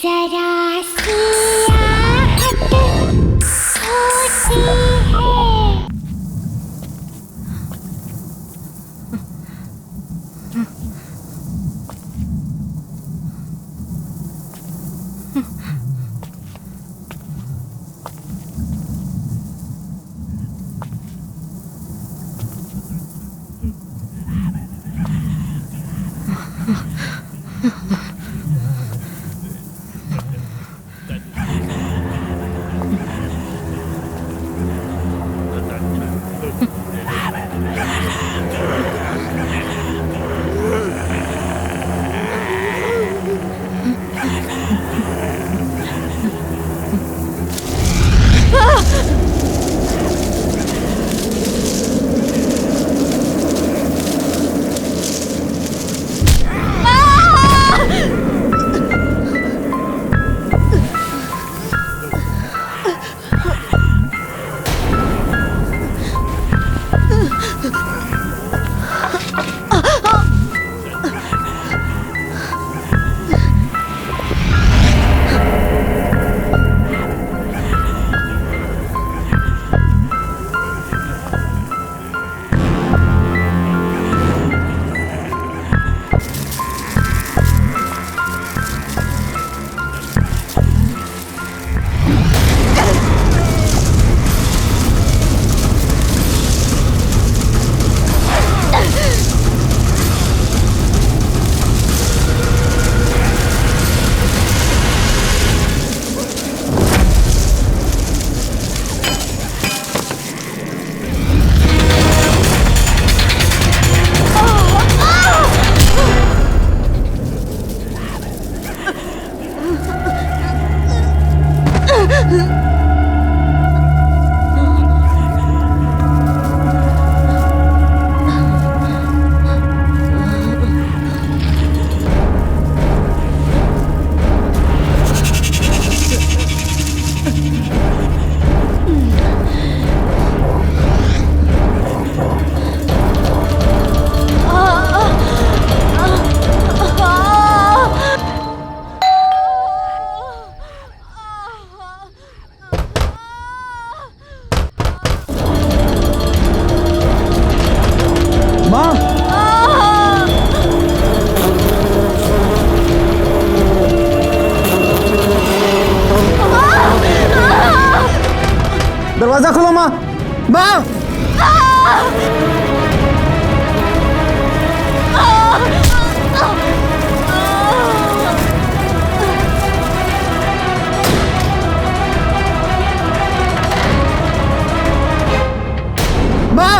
जरा सी आहट होती है। दरवाजा खोलो माँ। माँ माँ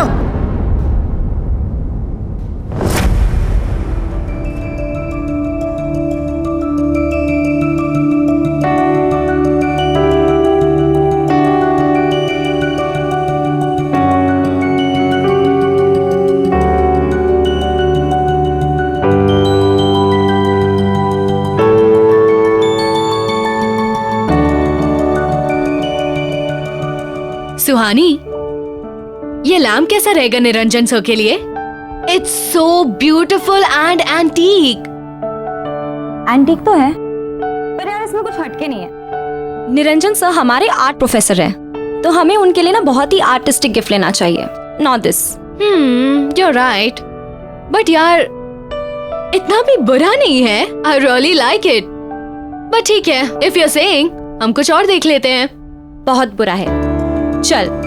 सुहानी, ये लैम्प कैसा रहेगा निरंजन सर के लिए? It's so beautiful and antique. Antique तो है, पर यार इसमें कुछ हटके नहीं है। निरंजन सर हमारे आर्ट प्रोफेसर हैं, तो हमें उनके लिए ना बहुत ही आर्टिस्टिक गिफ्ट लेना चाहिए, not this. you're right, but यार इतना भी बुरा नहीं है। I really like it, but ठीक है, इफ यू आर सेइंग, हम कुछ और देख लेते हैं। बहुत बुरा है, चल।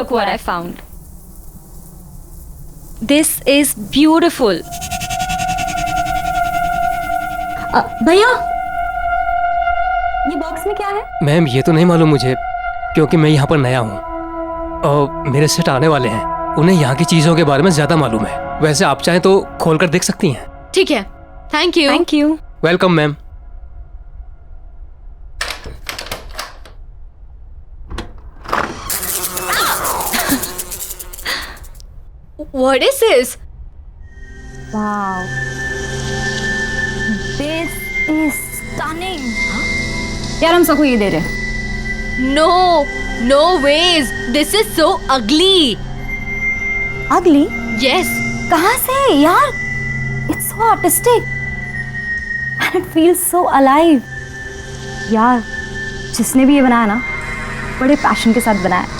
Look what I found. This is beautiful. भैया, ये बॉक्स में क्या है? मैम ये तो नहीं मालूम मुझे, क्योंकि मैं यहाँ पर नया हूँ और मेरे सेट आने वाले हैं। उन्हें यहाँ की चीजों के बारे में ज्यादा मालूम है। वैसे आप चाहें तो खोल कर देख सकती हैं। ठीक है, thank you. Thank you. Welcome ma'am. What is this? Wow. This is stunning. यार हम सबको ये दे रहे हैं। No, no ways. This is so ugly. Ugly? Yes. कहाँ से यार? It's so artistic. And it feels so alive. यार, जिसने भी ये बनाया ना, बड़े पैशन के साथ बनाया।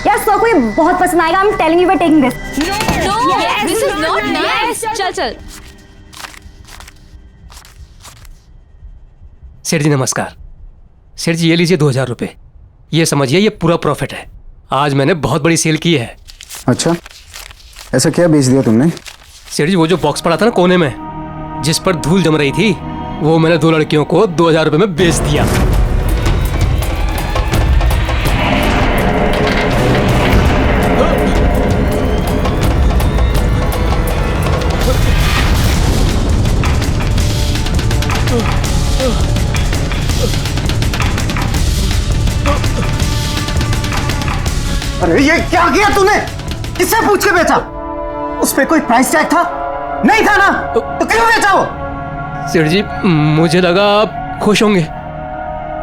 यार सबको ये बहुत पसंद आएगा। I'm telling you we're taking this. No, this is not nice. चल चल। सेठ जी नमस्कार। सेठ जी ये लीजिए 2000 रुपये। ये समझिए ये पूरा प्रॉफिट है। आज मैंने बहुत बड़ी सेल की है। अच्छा, ऐसा क्या बेच दिया तुमने? सेठ जी वो जो बॉक्स पड़ा था ना कोने में, जिस पर धूल जम रही थी, वो मैंने 2 लड़कियों को 2000 रुपये में बेच दिया। अरे ये क्या किया तूने? किससे पूछ के बेचा? उस पे कोई प्राइस टैग था? नहीं था ना? तो क्यों बेचा वो? सेठ जी मुझे लगा आप खुश होंगे।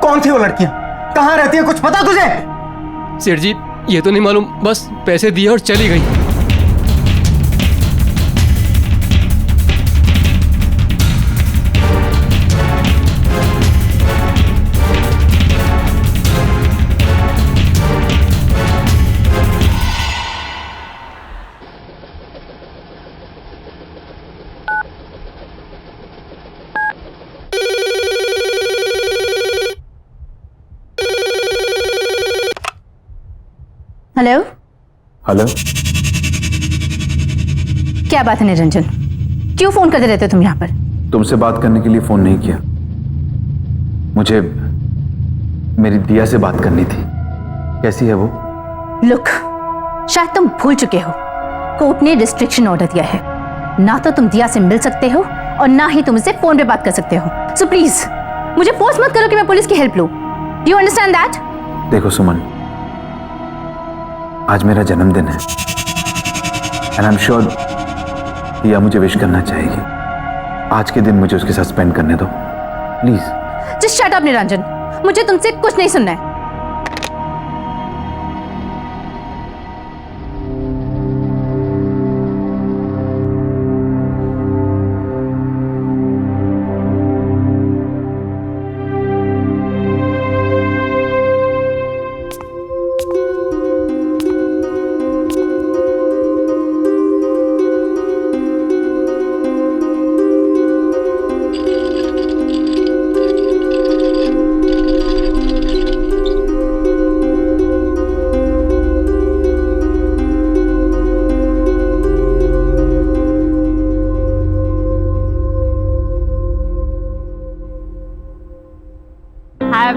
कौन थी वो लड़कियां? कहाँ रहती है, कुछ पता तुझे? सेठ जी ये तो नहीं मालूम, बस पैसे दिए और चली गई। हेलो। हेलो, क्या बात है निरंजन? क्यों फोन करते रहते हो तुम यहाँ पर? तुमसे बात करने के लिए फोन नहीं किया। मुझे मेरी दिया से बात करनी थी। कैसी है वो? लुक, शायद तुम भूल चुके हो, कोर्ट ने रिस्ट्रिक्शन ऑर्डर दिया है। ना तो तुम दिया से मिल सकते हो और ना ही तुम उससे फोन पे बात कर सकते हो। सो प्लीज मुझे फोर्स मत करो कि मैं पुलिस की हेल्प लूं। Do you understand that? देखो सुमन, आज मेरा जन्मदिन है एंड आई एम श्योर दिया मुझे विश करना चाहेगी। आज के दिन मुझे उसके साथ स्पेंड करने दो please. Just shut up Niranjan, मुझे तुमसे कुछ नहीं सुनना है।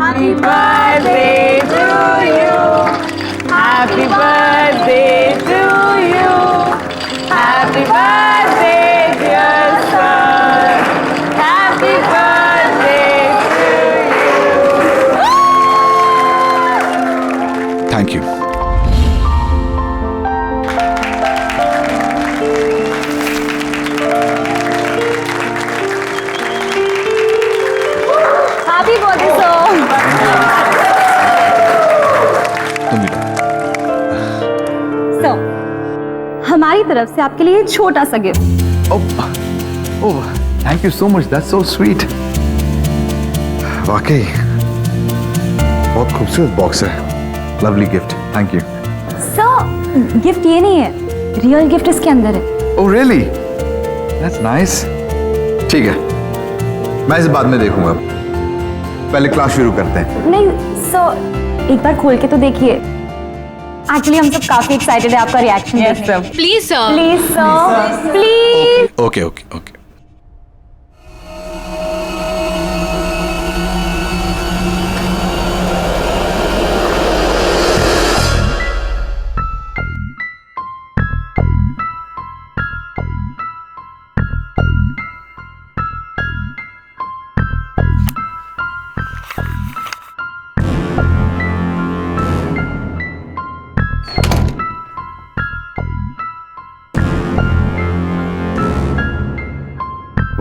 Happy birthday to you. Happy birthday to you. Happy birthday, dear son. Happy birthday to you. Thank you. Happy birthday sir. तुम भी लो। सो हमारी तरफ से आपके लिए छोटा सा gift. Oh thank you so much, that's so sweet. वाकई बहुत खूबसूरत बॉक्स है। Lovely gift, thank you. Sir gift ये नहीं है, रियल गिफ्ट इसके अंदर है। Oh really, that's nice. ठीक है, मैं इसे बाद में देखूंगा, पहले क्लास शुरू करते हैं। नहीं सर, एक बार खोल के तो देखिए। एक्चुअली हम सब काफी एक्साइटेड है आपका reaction yes sir. Please sir. Please sir please. Okay okay okay.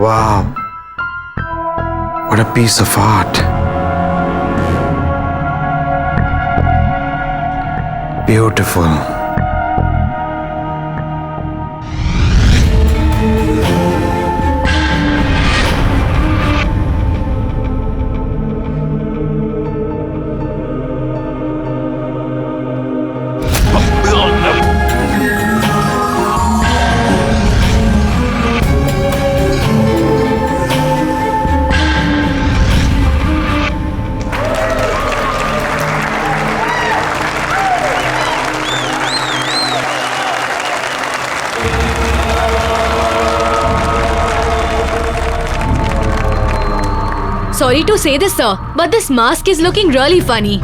Wow, what a piece of art. Beautiful. Sorry to say this sir, but this mask is looking really funny.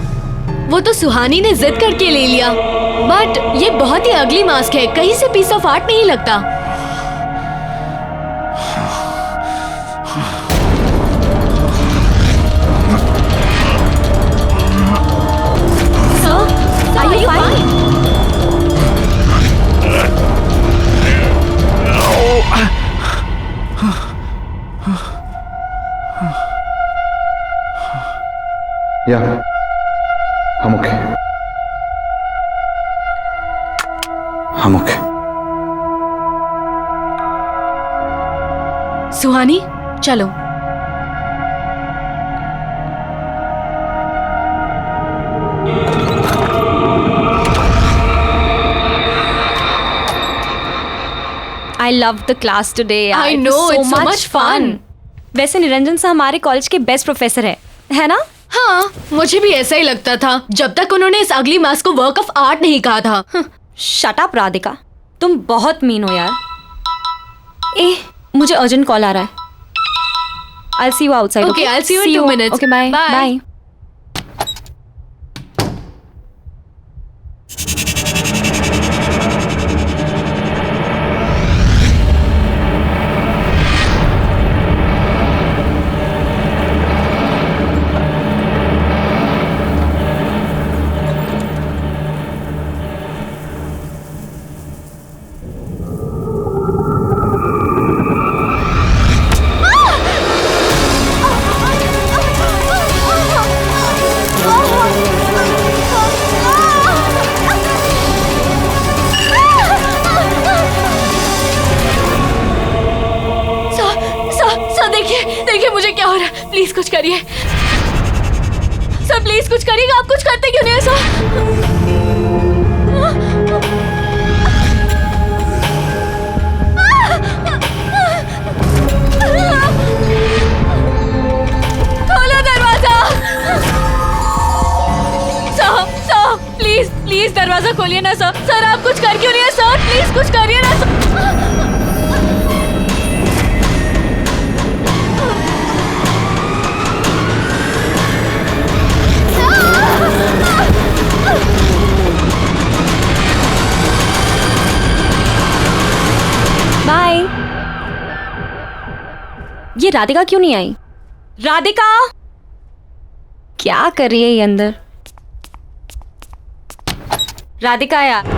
वो तो सुहानी ने जिद करके ले लिया, but ये बहुत ही अगली मास्क है, कहीं से पीस ऑफ आर्ट नहीं लगता। Sir, are you fine? Yeah, I'm okay. I'm okay. Suhani, चलो। I love the class today. I know, it's so much fun. वैसे निरंजन सर हमारे कॉलेज के बेस्ट प्रोफेसर है ना? हाँ, मुझे भी ऐसा ही लगता था जब तक उन्होंने इस अगली मास्क को वर्क ऑफ आर्ट नहीं कहा था। शट अप राधिका, तुम बहुत मीन हो यार। मुझे अर्जेंट कॉल आ रहा है। I'll see you outside. Okay, I'll see you in 2 minutes. Okay, bye. Bye. Bye. देखिए मुझे क्या हो रहा है, प्लीज कुछ करिए सर, प्लीज कुछ करिएगा। आप कुछ करते क्यों नहीं है सर? खोलो दरवाजा सर, प्लीज प्लीज दरवाजा खोलिए ना सर। सर आप कुछ कर क्यों नहीं है सर? प्लीज कुछ करिए ना सर। बाय। ये राधिका क्यों नहीं आई? राधिका क्या कर रही है ये अंदर? राधिका यार,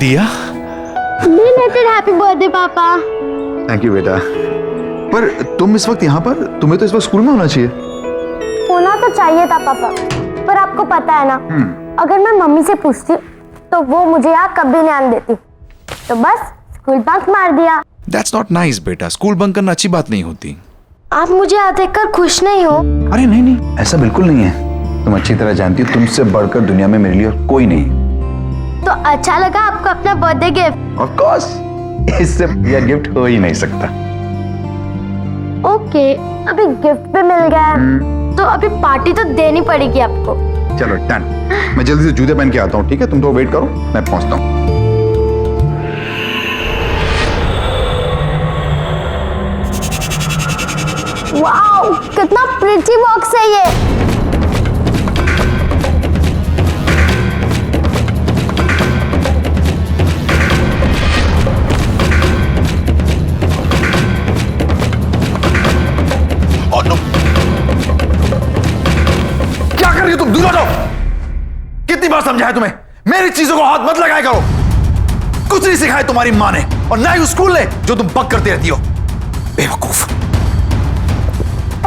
दिया। बिलेटेड हैप्पी बर्थडे पापा। थैंक यू बेटा। पर तुम इस वक्त यहाँ पर, तुम्हें तो इस वक्त स्कूल में होना चाहिए। होना तो चाहिए था पापा, पर आपको पता है ना, अगर मैं मम्मी से पूछती तो वो मुझे यहाँ कभी नहीं आने देती, तो बस स्कूल बंक मार दिया। That's not nice बेटा, स्कूल बंक करना अच्छी बात नहीं होती। आप मुझे यहाँ देखकर खुश नहीं हो? अरे नहीं नहीं, ऐसा बिल्कुल नहीं है। तुम अच्छी तरह जानती हो तुमसे बढ़कर दुनिया में मेरे लिए और कोई नहीं। तो अच्छा लगा आपको अपना बर्थडे गिफ्ट? ऑफ कोर्स, इससे बढ़िया गिफ्ट हो ही नहीं सकता। ओके, अभी गिफ्ट भी मिल गया है, तो अभी पार्टी तो देनी पड़ेगी आपको। चलो डन, मैं जल्दी से जूते पहन के आता हूँ, ठीक है? तुम तो वेट करो, मैं पहुंचता हूँ। वाओ, कितना प्रिटी बॉक्स है ये। क्या कर रही हो तुम? दूर हटो। कितनी बार समझाया तुम्हें, मेरी चीजों को हाथ मत लगाया करो। कुछ नहीं सिखाया तुम्हारी माँ ने, और ना ही उस स्कूल ने जो तुम बक करती रहती हो। बेवकूफ।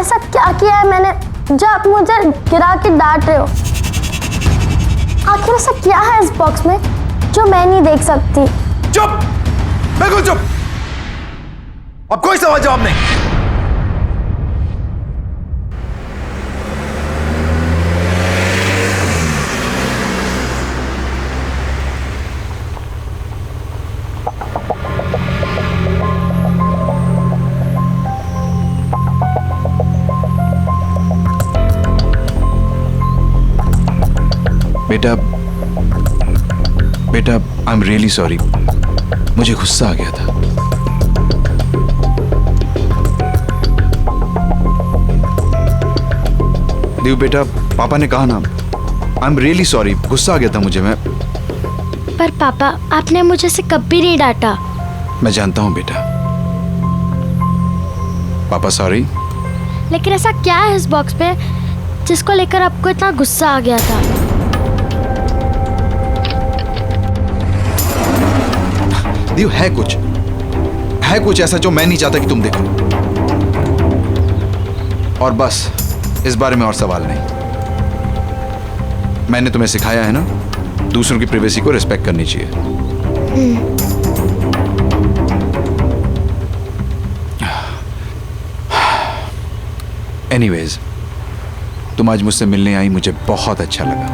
ऐसा क्या किया है मैंने जो आप मुझे गिरा के डांट रहे हो? आखिर ऐसा क्या है इस बॉक्स में जो मैं नहीं देख सकती? चुप, बिल्कुल चुप। अब कोई सवाल जवाब नहीं। बेटा आई एम रियली सॉरी, मुझे गुस्सा आ गया था। देव बेटा, पापा ने कहा ना, आई एम रियली सॉरी, गुस्सा आ गया था मुझे। मैं पर पापा, आपने मुझे से कभी नहीं डांटा। मैं जानता हूं बेटा। पापा सॉरी। लेकिन ऐसा क्या है इस बॉक्स पे जिसको लेकर आपको इतना गुस्सा आ गया था? देव, है कुछ ऐसा जो मैं नहीं चाहता कि तुम देखो। और बस इस बारे में और सवाल नहीं। मैंने तुम्हें सिखाया है ना, दूसरों की प्राइवेसी को रिस्पेक्ट करनी चाहिए। एनीवेज, तुम आज मुझसे मिलने आई, मुझे बहुत अच्छा लगा।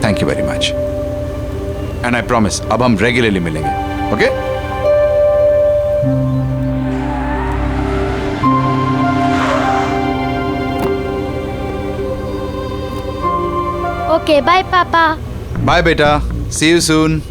Thank you very much. And I promise, अब हम रेगुलरली मिलेंगे, ओके? ओके, बाय पापा। बाय बेटा, see you soon.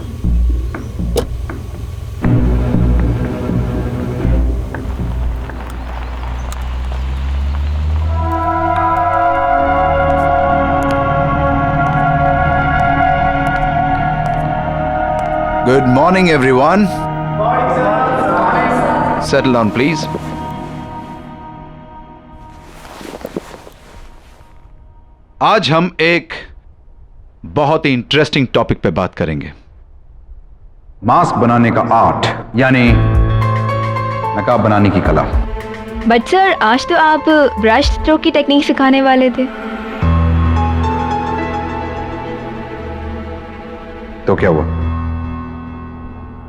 Good morning, everyone. Settle down, please. आज हम एक बहुत ही इंटरेस्टिंग टॉपिक पे बात करेंगे। मास्क बनाने का आर्ट, यानी नकाब बनाने की कला। बट सर, आज तो आप ब्रश स्ट्रोक की टेक्निक सिखाने वाले थे। तो क्या हुआ?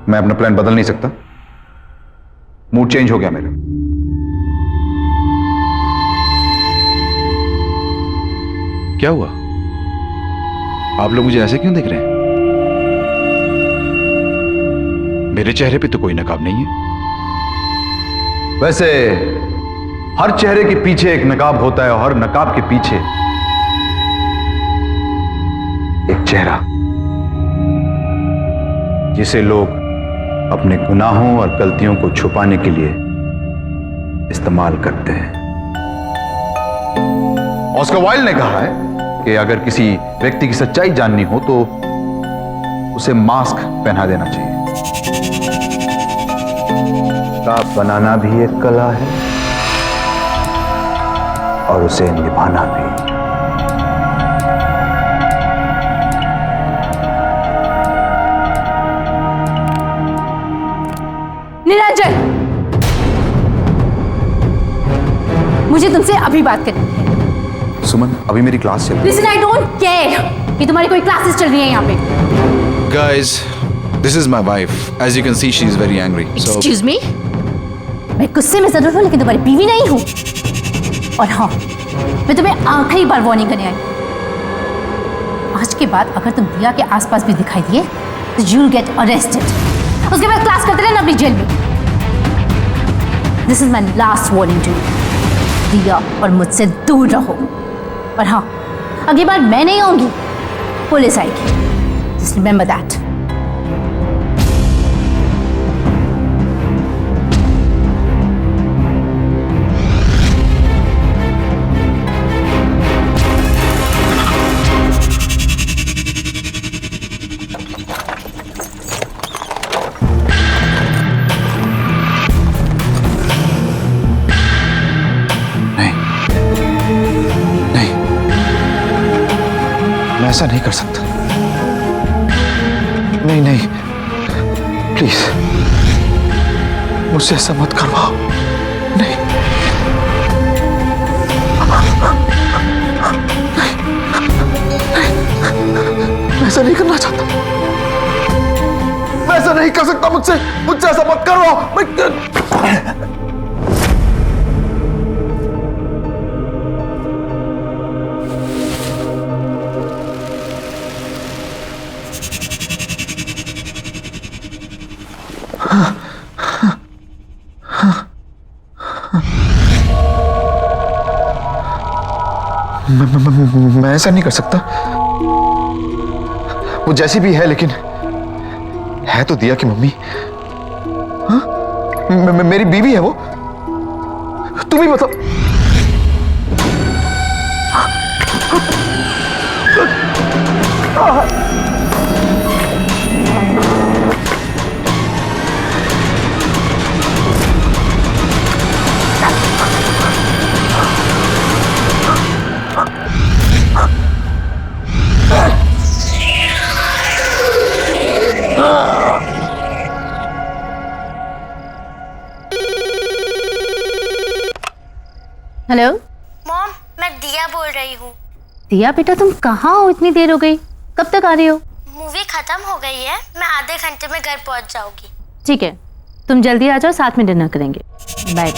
मैं अपना प्लान बदल नहीं सकता? मूड चेंज हो गया मेरा। क्या हुआ? आप लोग मुझे ऐसे क्यों देख रहे हैं? मेरे चेहरे पे तो कोई नकाब नहीं है। वैसे हर चेहरे के पीछे एक नकाब होता है, और हर नकाब के पीछे एक चेहरा, जिसे लोग अपने गुनाहों और गलतियों को छुपाने के लिए इस्तेमाल करते हैं। ऑस्कर वाइल्ड ने कहा है कि अगर किसी व्यक्ति की सच्चाई जाननी हो तो उसे मास्क पहना देना चाहिए। नकाब बनाना भी एक कला है और उसे निभाना भी। निरंजन, मुझे तुमसे अभी बात करनी है। सुमन, अभी मेरी क्लास चल रही लिसन, आई डोंट केयर कि तुम्हारी कोई क्लासेस चल रही है यहाँ पे। है। Guys, this is my wife. As you can see, she is very angry. So excuse me, मैं गुस्से में जरूर हूँ लेकिन तुम्हारी बीवी नहीं हूँ। और हाँ, मैं तुम्हें आखिरी बार वार्निंग करने आई। आज के बाद अगर तुम दिया के आसपास भी दिखाई दिए तो यू विल गेट अरेस्टेड। उसके बाद क्लास करते रहना अपनी जेल में। This is my last warning to you. दिया और मुझसे दूर रहो। और हाँ, अगली बार मैं नहीं आऊंगी, पुलिस आएगी। Just remember that. ऐसा नहीं कर सकता। नहीं नहीं, प्लीज मुझसे ऐसा मत करवाओ। नहीं मैं ऐसा नहीं करना चाहता। मैं ऐसा नहीं कर सकता। मुझसे ऐसा मत करवाओ। मैं ऐसा नहीं कर सकता। वो जैसी भी है लेकिन है तो दिया की मम्मी। हाँ? मेरी बीवी है वो। तुम ही बताओ। हेलो मॉम, मैं दिया बोल रही हूँ। दिया बेटा, तुम कहाँ हो? इतनी देर हो गई, कब तक आ रही हो? मूवी खत्म हो गई है, मैं आधे घंटे में घर पहुँच जाऊंगी। ठीक है, तुम जल्दी आ जाओ, साथ में डिनर करेंगे। बाय।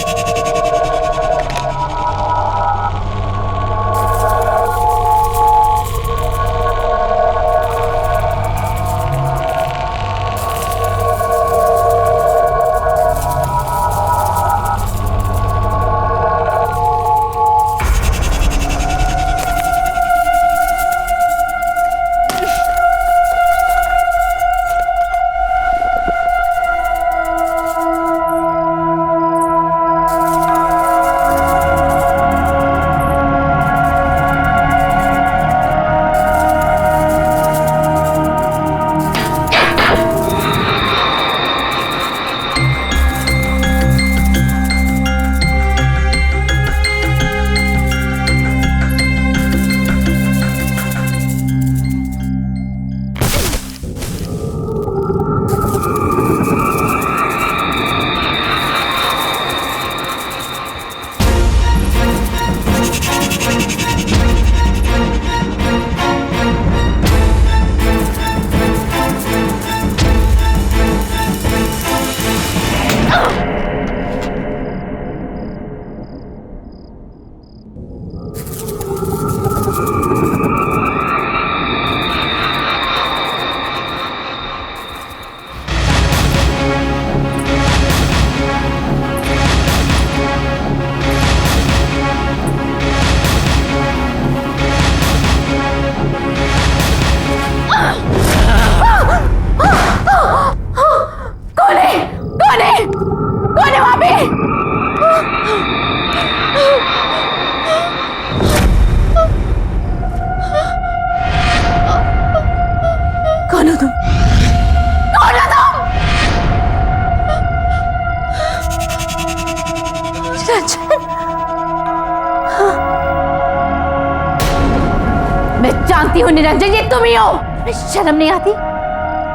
कौन हो तुम? कौन हो तुम? मैं जानती हूँ निरंजन, ये तुम ही हो। शर्म नहीं आती?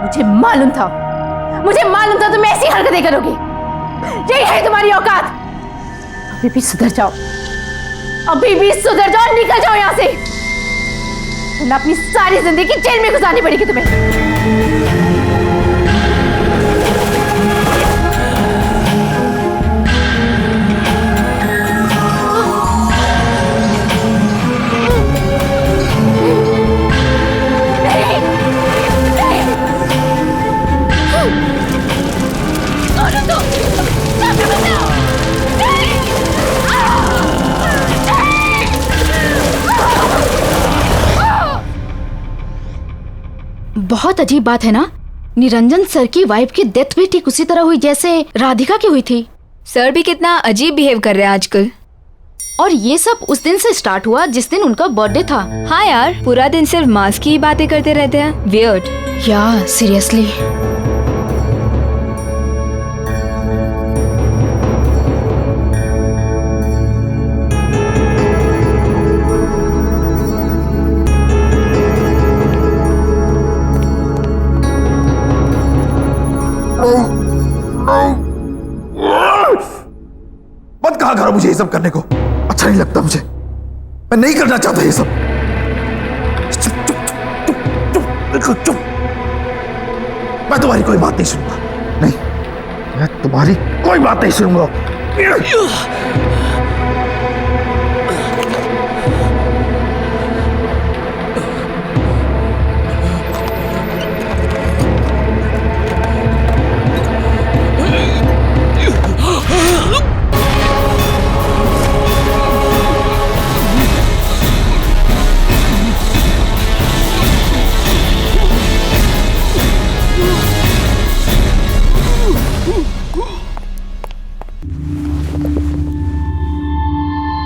मुझे मालूम था तुम ऐसी हरकतें करोगी। यही है तुम्हारी औकात। अभी भी सुधर जाओ, अभी भी सुधर जाओ, निकल जाओ यहाँ से, वरना अपनी सारी जिंदगी जेल में गुजारनी पड़ेगी तुम्हें। बहुत अजीब बात है ना, निरंजन सर की वाइफ की डेथ भी ठीक उसी तरह हुई जैसे राधिका की हुई थी। सर भी कितना अजीब बिहेव कर रहे हैं आजकल। और ये सब उस दिन से स्टार्ट हुआ जिस दिन उनका बर्थडे था। हाँ यार, पूरा दिन सिर्फ मास्क की ही बातें करते रहते हैं। वियर्ड। या सीरियसली। मत कहा करो मुझे ये सब करने को, अच्छा नहीं लगता मुझे, मैं नहीं करना चाहता ये सब। चुप चुप चुप चुप बिल्कुल चुप। मैं तुम्हारी कोई बात नहीं सुनूंगा, नहीं, मैं तुम्हारी कोई बात नहीं सुनूंगा।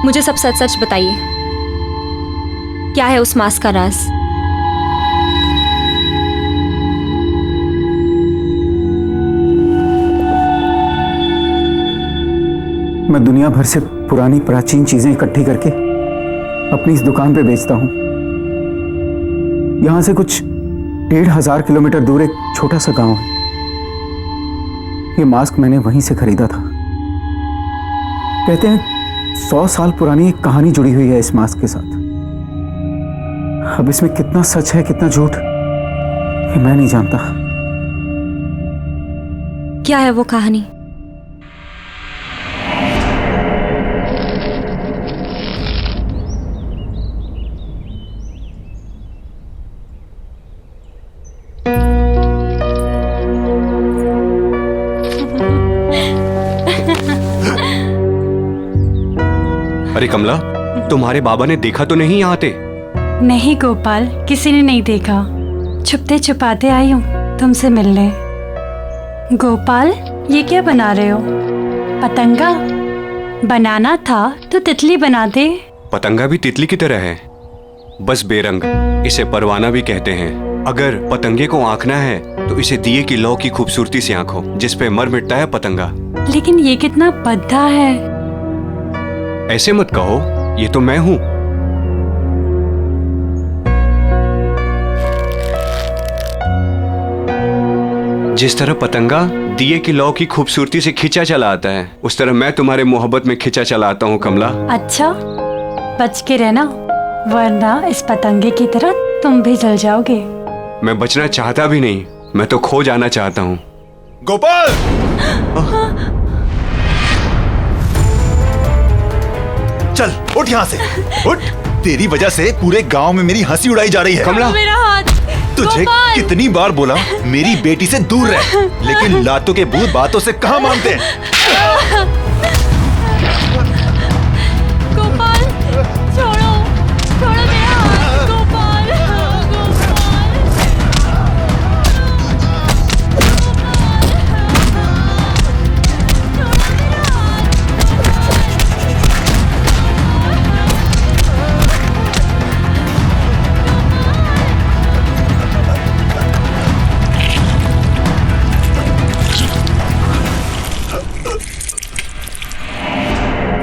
मुझे सब सच सच बताइए, क्या है उस मास्क का राज? मैं दुनिया भर से पुरानी प्राचीन चीजें इकट्ठी करके अपनी इस दुकान पे बेचता हूं। यहां से कुछ 1500 किलोमीटर दूर एक छोटा सा गांव है। ये मास्क मैंने वहीं से खरीदा था। कहते हैं 100 साल पुरानी एक कहानी जुड़ी हुई है इस मास्क के साथ। अब इसमें कितना सच है कितना झूठ ये मैं नहीं जानता। क्या है वो कहानी? अरे कमला, तुम्हारे बाबा ने देखा तो नहीं यहाँ आते? नहीं गोपाल, किसी ने नहीं देखा। छुपते छुपाते आई हूँ तुमसे मिलने। गोपाल, ये क्या बना रहे हो? पतंगा? बनाना था तो तितली बना दे। पतंगा भी तितली की तरह है, बस बेरंग। इसे परवाना भी कहते हैं। अगर पतंगे को आंकना है तो इसे दिए की लौ की खूबसूरती से आंखो, जिस पे मर मिटता है पतंगा। लेकिन ये कितना भद्दा है। ऐसे मत कहो, ये तो मैं हूं। जिस तरह पतंगा दिए की लौ की खूबसूरती से खिंचा चला आता है, उस तरह मैं तुम्हारे मोहब्बत में खिंचा चला आता हूं कमला। अच्छा, बच के रहना, वरना इस पतंगे की तरह तुम भी जल जाओगे। मैं बचना चाहता भी नहीं, मैं तो खो जाना चाहता हूं। गोपाल! चल उठ यहाँ से, उठ। तेरी वजह से पूरे गांव में मेरी हंसी उड़ाई जा रही है। कमला, मेरा हाथ। तुझे कितनी बार बोला मेरी बेटी से दूर रह, लेकिन लातों के भूत बातों से कहाँ मानते हैं। गोपाल, छोड़ो, छोड़ो मेरा हाथ। गोपाल,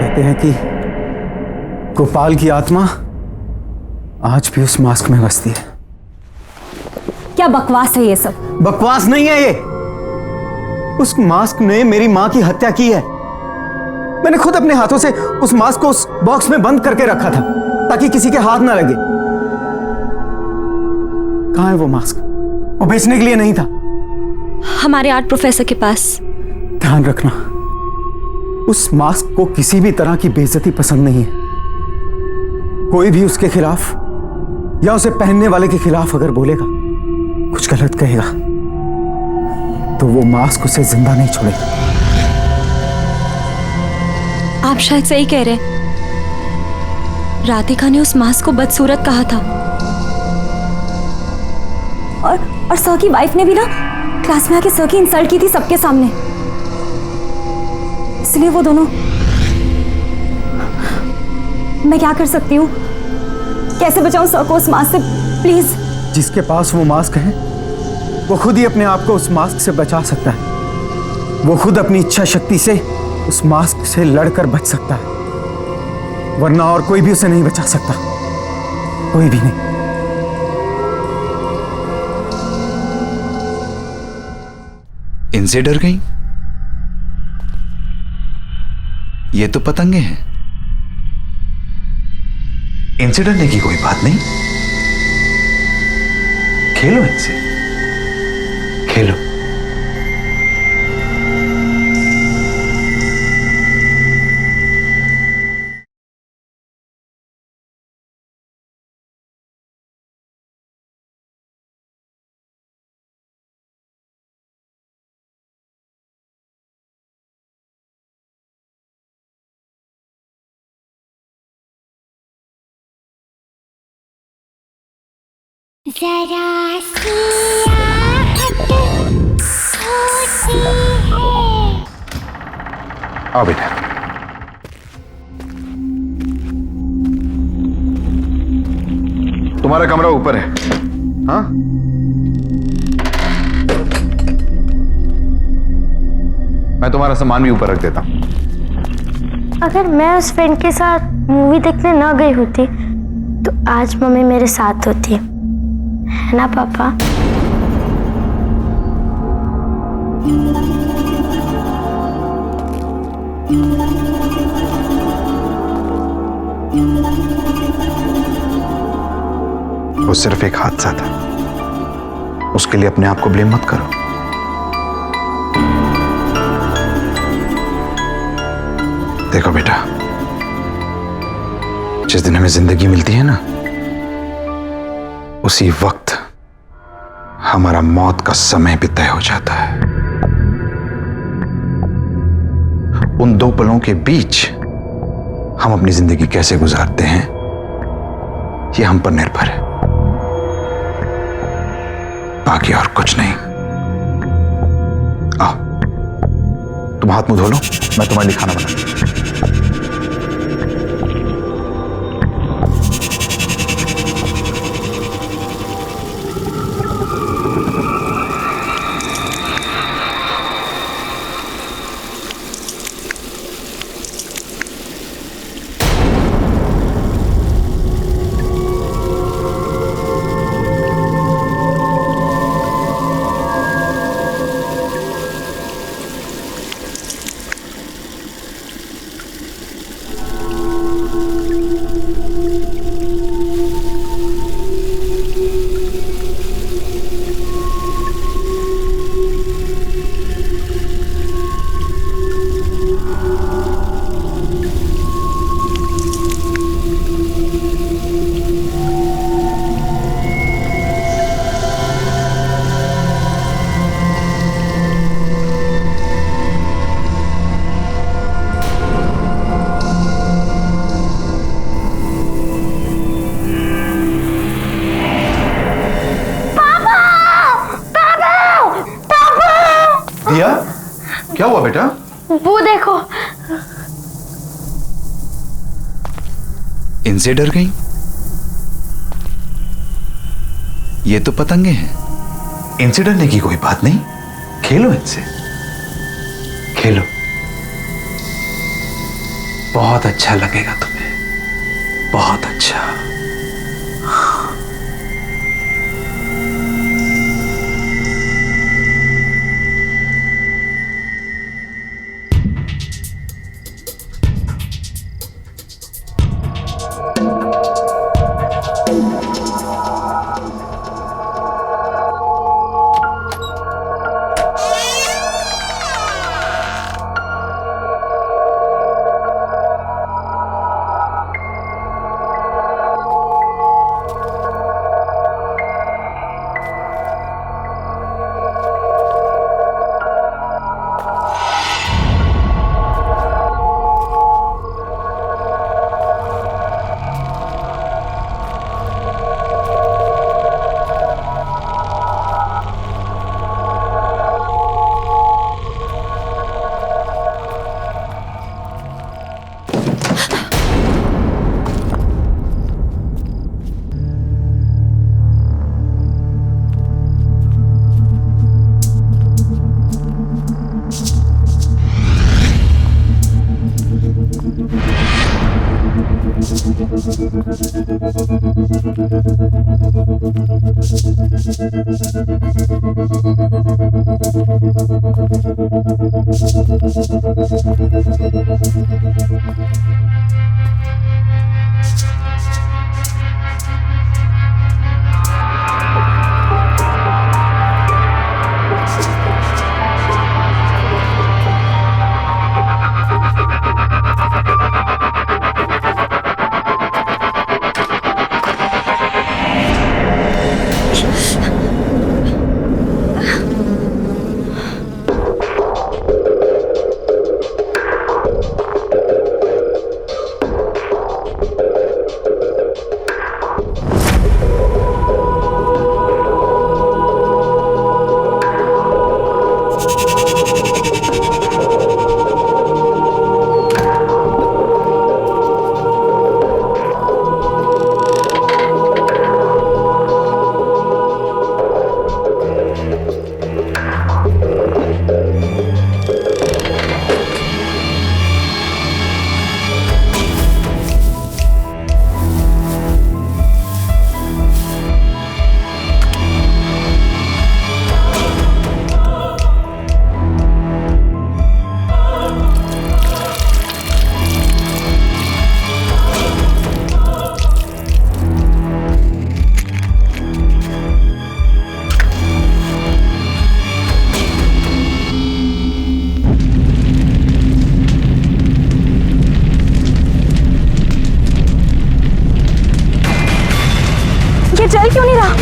कहते हैं कि गोपाल की आत्मा आज भी उस मास्क में बसती है। क्या बकवास है ये सब? बकवास नहीं है ये, उस मास्क ने मेरी मां की हत्या की है। मैंने खुद अपने हाथों से उस मास्क को उस बॉक्स में बंद करके रखा था ताकि किसी के हाथ ना लगे। कहां है वो मास्क? वो बेचने के लिए नहीं था। हमारे आर्ट प्रोफेसर के पास। ध्यान रखना, उस मास्क को किसी भी तरह की बेइज्जती पसंद नहीं है। कोई भी उसके खिलाफ या उसे पहनने वाले के खिलाफ अगर बोलेगा, कुछ गलत कहेगा, तो वो मास्क उसे जिंदा नहीं छोड़ेगा। आप शायद सही कह रहे। राधिका ने उस मास्क को बदसूरत कहा था। और सर की वाइफ ने भी ना क्लास में आके सर की इंसल्ट की थी सबके सामने। इसलिए वो दोनों। मैं क्या कर सकती हूँ? कैसे बचाऊं सर को उस मास्क से? प्लीज। जिसके पास वो मास्क है वो खुद ही अपने आप को उस मास्क से बचा सकता है। वो खुद अपनी इच्छा शक्ति से उस मास्क से लड़कर बच सकता है, वरना और कोई भी उसे नहीं बचा सकता। कोई भी नहीं। इनसे डर गई? ये तो पतंगे हैं। इनसे डरने की कोई बात नहीं। खेलो इनसे, खेलो। जरा सी आहट होती है। आओ बेटा। तुम्हारा कमरा ऊपर है। हाँ, मैं तुम्हारा सामान भी ऊपर रख देता हूं। अगर मैं उस फ्रेंड के साथ मूवी देखने न गई होती तो आज मम्मी मेरे साथ होती, है ना पापा? वो सिर्फ एक हादसा था, उसके लिए अपने आप को ब्लेम मत करो। देखो बेटा, जिस दिन हमें जिंदगी मिलती है ना, उसी वक्त हमारा मौत का समय भी तय हो जाता है। उन दो पलों के बीच हम अपनी जिंदगी कैसे गुजारते हैं, ये हम पर निर्भर है, बाकी और कुछ नहीं। आओ, तुम हाथ मुंह धो लो, मैं तुम्हारे लिए खाना बनाऊं। दिया, क्या हुआ बेटा? वो देखो। इनसे डर गई? ये तो पतंगे हैं। इनसे डरने की कोई बात नहीं। खेलो इनसे, खेलो। बहुत अच्छा लगेगा तुम्हें, बहुत अच्छा। चल क्यों नहीं रहा?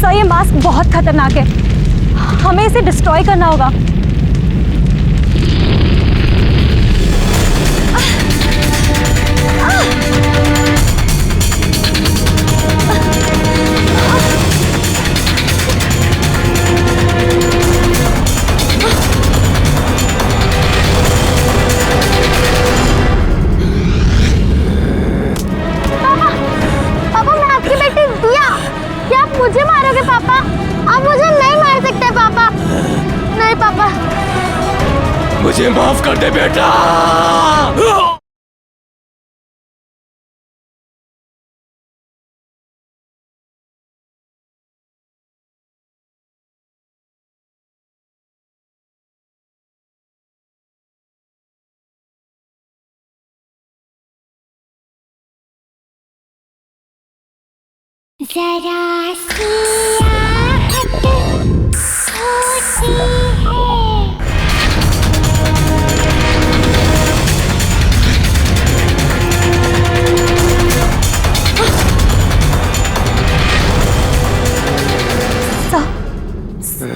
सर ये मास्क बहुत खतरनाक है, हमें इसे डिस्ट्रॉय करना होगा। मुझे मारोगे पापा? आप मुझे नहीं मार सकते पापा। नहीं पापा। मुझे माफ कर दे बेटा। जरा सी आहट होती है।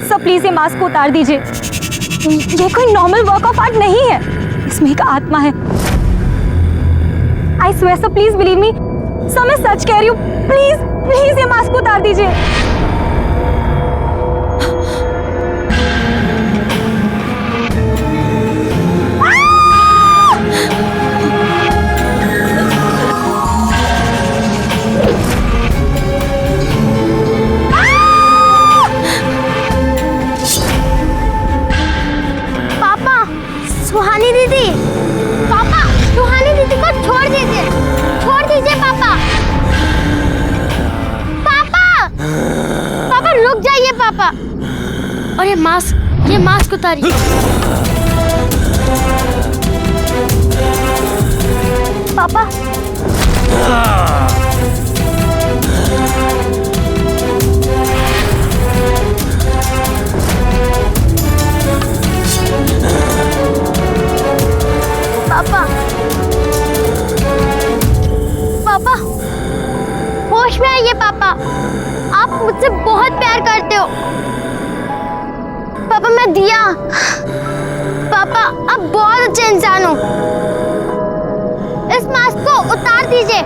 सर प्लीज ये मास्क को उतार दीजिए। ये कोई नॉर्मल वर्क ऑफ आर्ट नहीं है, इसमें एक आत्मा है। I swear sir, please believe me sir, मैं सच कह रही हूँ। प्लीज प्लीज ये मास्क को उतार दीजिए। पापा, सुहानी दीदी, पापा सुहानी दीदी को छोड़ दीजिए, छोड़ दीजिए पापा। पापा रुक जाइए पापा। और ये मास्क उतारिए। पापा पापा पापा होश में आइए पापा, आप मुझसे बहुत प्यार करते हो। पापा मैं दिया, पापा आप बहुत अच्छे इंसान हो। इस मास्क को उतार दीजिए,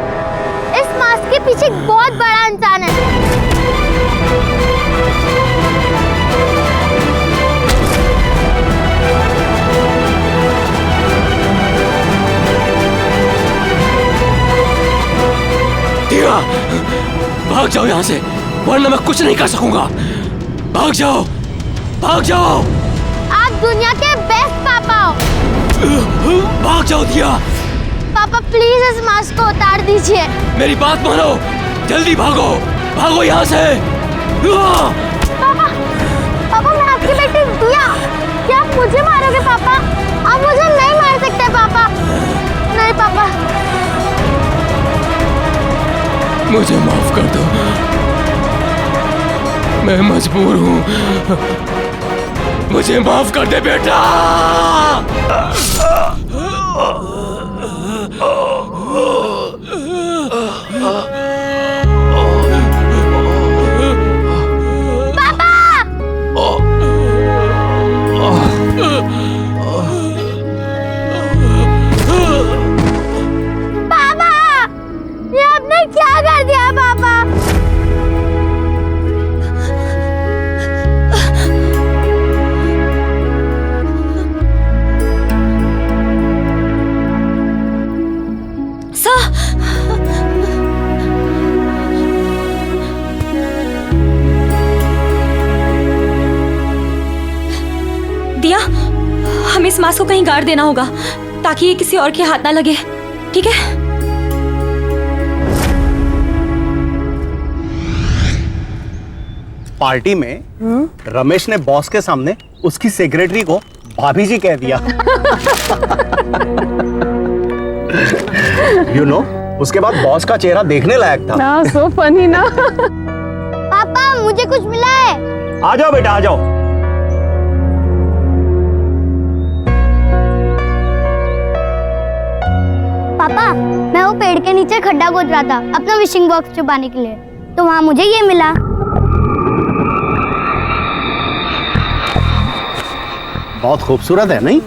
इस मास्क के पीछे एक बहुत बड़ा इंसान है। भाग जाओ यहाँ से, वरना मैं कुछ नहीं कर सकूंगा। भाग जाओ, भाग जाओ। आप दुनिया के बेस्ट पापा हो। भाग जाओ दिया। पापा प्लीज इस मास्क को उतार दीजिए। मेरी बात मानो, जल्दी भागो, भागो यहाँ से। पापा, पापा मैं आपकी बेटी दिया। क्या आप मुझे मारोगे पापा? आप मुझे नहीं मार सकते पापा। नहीं पापा। मुझे माफ कर दो, मैं मजबूर हूँ। मुझे माफ कर दे बेटा। पापा, ये आपने क्या कर दिया पापा? दिया, हमें इस मास्क को कहीं गाड़ देना होगा ताकि ये किसी और के हाथ ना लगे, ठीक है? पार्टी में रमेश ने बॉस के सामने उसकी सेक्रेटरी को भाभी जी कह दिया। You know, उसके बाद बॉस का चेहरा देखने लायक था। ना सो फनी ना। पापा मुझे कुछ मिला है। आ जाओ बेटा, आ जाओ। पापा मैं वो पेड़ के नीचे खड्डा खोद रहा था अपना विशिंग बॉक्स छुपाने के लिए, तो वहाँ मुझे ये मिला। बहुत खूबसूरत है नहीं?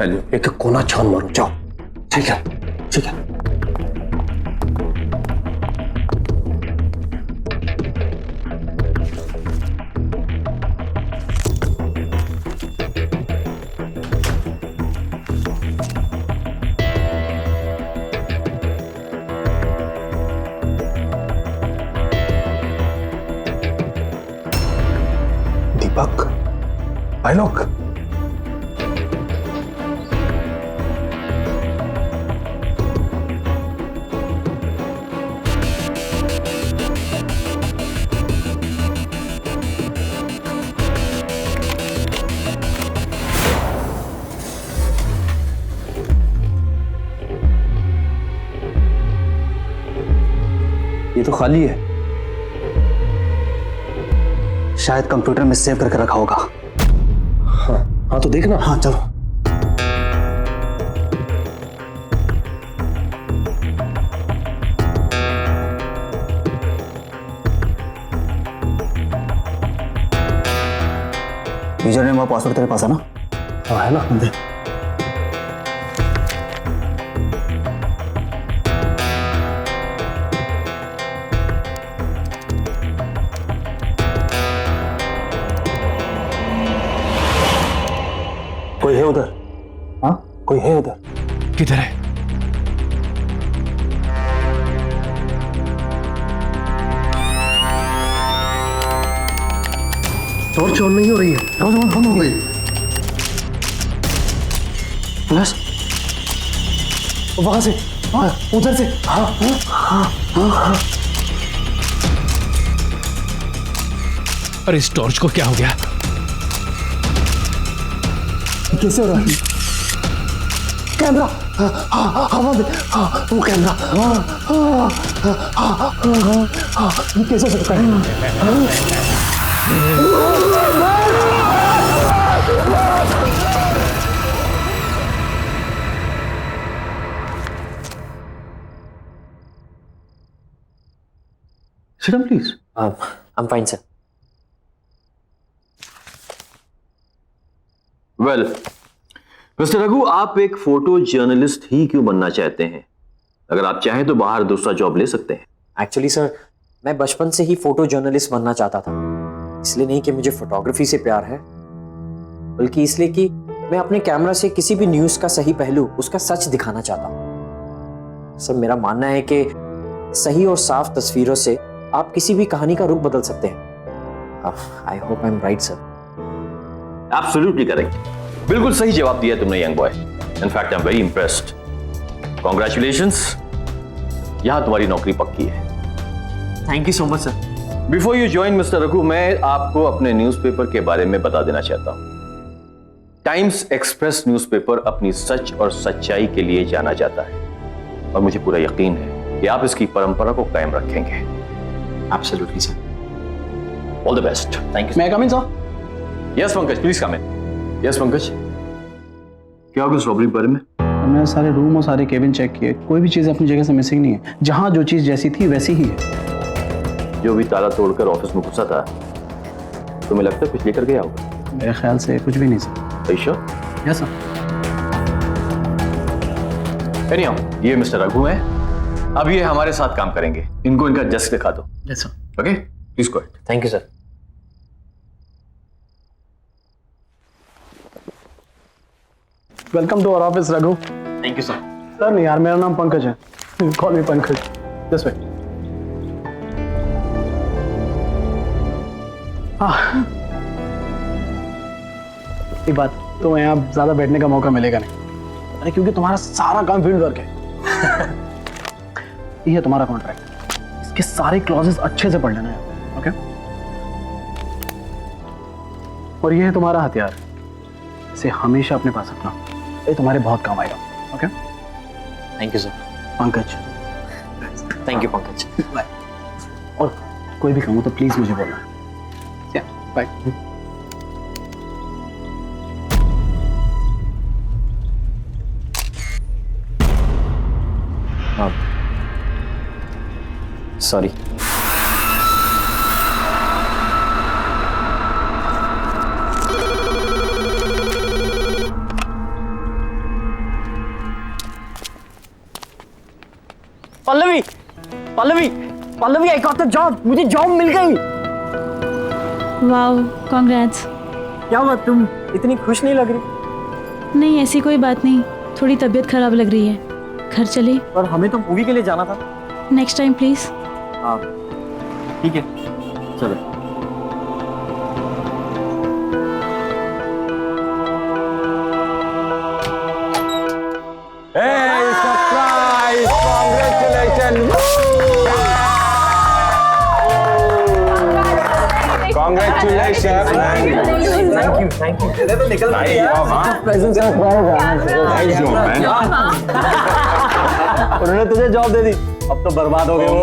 हेलो, एक कोना छान मारो, जाओ। ठीक है, ठीक है। भाई लोग, ये तो खाली है, शायद कंप्यूटर में सेव करके रखा होगा। हाँ तो देखना। हाँ चलो। यूजर नेम और पासवर्ड तेरे पास है ना? हाँ है ना। दे। कोई है उधर? हाँ कोई है उधर? किधर है? टॉर्च ऑन नहीं हो रही है। टॉर्च ऑन हो गई। प्लस वहां से, उधर से। हाँ हाँ हाँ हाँ। अरे इस टॉर्च को क्या हो गया? कैसे हो रहा है? कैमरा, हवा में, वो कैमरा, ये कैसे हो सकता है? Sit down, please. I'm fine, sir. Well mister Raghu, आप एक फोटो जर्नलिस्ट ही क्यों बनना चाहते हैं? अगर आप चाहें तो बाहर दूसरा जॉब ले सकते हैं। एक्चुअली सर, मैं बचपन से ही फोटो जर्नलिस्ट बनना चाहता था। इसलिए नहीं कि मुझे फोटोग्राफी से प्यार है, बल्कि इसलिए कि मैं अपने कैमरा से किसी भी न्यूज का सही पहलू, उसका सच दिखाना चाहता हूँ। सर, मेरा मानना है कि सही और साफ तस्वीरों से आप किसी भी कहानी का रुख बदल सकते हैं। I hope I am right sir. Absolutely correct, बिल्कुल सही जवाब दिया तुमने young boy. In fact I am very impressed. Congratulations, यहां तुम्हारी नौकरी पक्की है। Thank you so much sir. Before you join mister Raghu, मैं आपको अपने न्यूज़पेपर के बारे में बता देना चाहता हूं। टाइम्स एक्सप्रेस न्यूज़पेपर अपनी सच और सच्चाई के लिए जाना जाता है, और मुझे पूरा यकीन है कि आप इसकी परंपरा को कायम रखेंगे। Absolutely sir. All the best. Thank you. मैं come in sir? Yes Pankaj, please come in. Yes Pankaj, क्या होगा इस रॉबरी के बारे में? हमने सारे रूम और सारे केबिन चेक किए, कोई भी चीज़ अपनी जगह से मिसिंग नहीं है। जहाँ जो चीज़ जैसी थी वैसी ही है। जो भी ताला तोड़कर ऑफिस में घुसा था, तुम्हें लगता है कुछ लेकर गया होगा? मेरे ख्याल से कुछ भी नहीं sir. Sure? Yes sir. Anyhow, ये मिस्टर रघु हैं, अब ये हमारे साथ काम करेंगे। इनको इनका डेस्क दिखा दो। Yes sir. Okay, please go ahead. Thank you sir. Welcome to our office Raghu. Thank you sir. Sir नहीं यार, मेरा नाम पंकज है। Call me Pankaj. This way. एक बात, तो यहाँ ज्यादा बैठने का मौका मिलेगा नहीं। अरे क्योंकि तुम्हारा सारा काम फील्ड वर्क है। ये है तुम्हारा कॉन्ट्रैक्ट, इसके सारे क्लॉजेस अच्छे से पढ़ लेना है। ओके? और ये है तुम्हारा हथियार, इसे हमेशा अपने पास रखना, ये तुम्हारे बहुत काम आएगा। Okay? Thank you sir. Pankaj. Thank you Pankaj. Bye. और कोई भी काम हो तो प्लीज मुझे बोलना। Bye. Sorry. Pallavi, Pallavi, Pallavi, I got the job. मुझे जॉब मिल गई। Wow, congrats. क्या हुआ, तुम इतनी खुश नहीं लग रही? नहीं, ऐसी कोई बात नहीं, थोड़ी तबीयत खराब लग रही है। घर चले? और हमें तो मूवी के लिए जाना था। Next time please. हाँ ठीक है, चलो। Congratulations. Thank you. तो निकल उन्होंने तुझे जॉब दे दी, अब तो बर्बाद हो गए वो।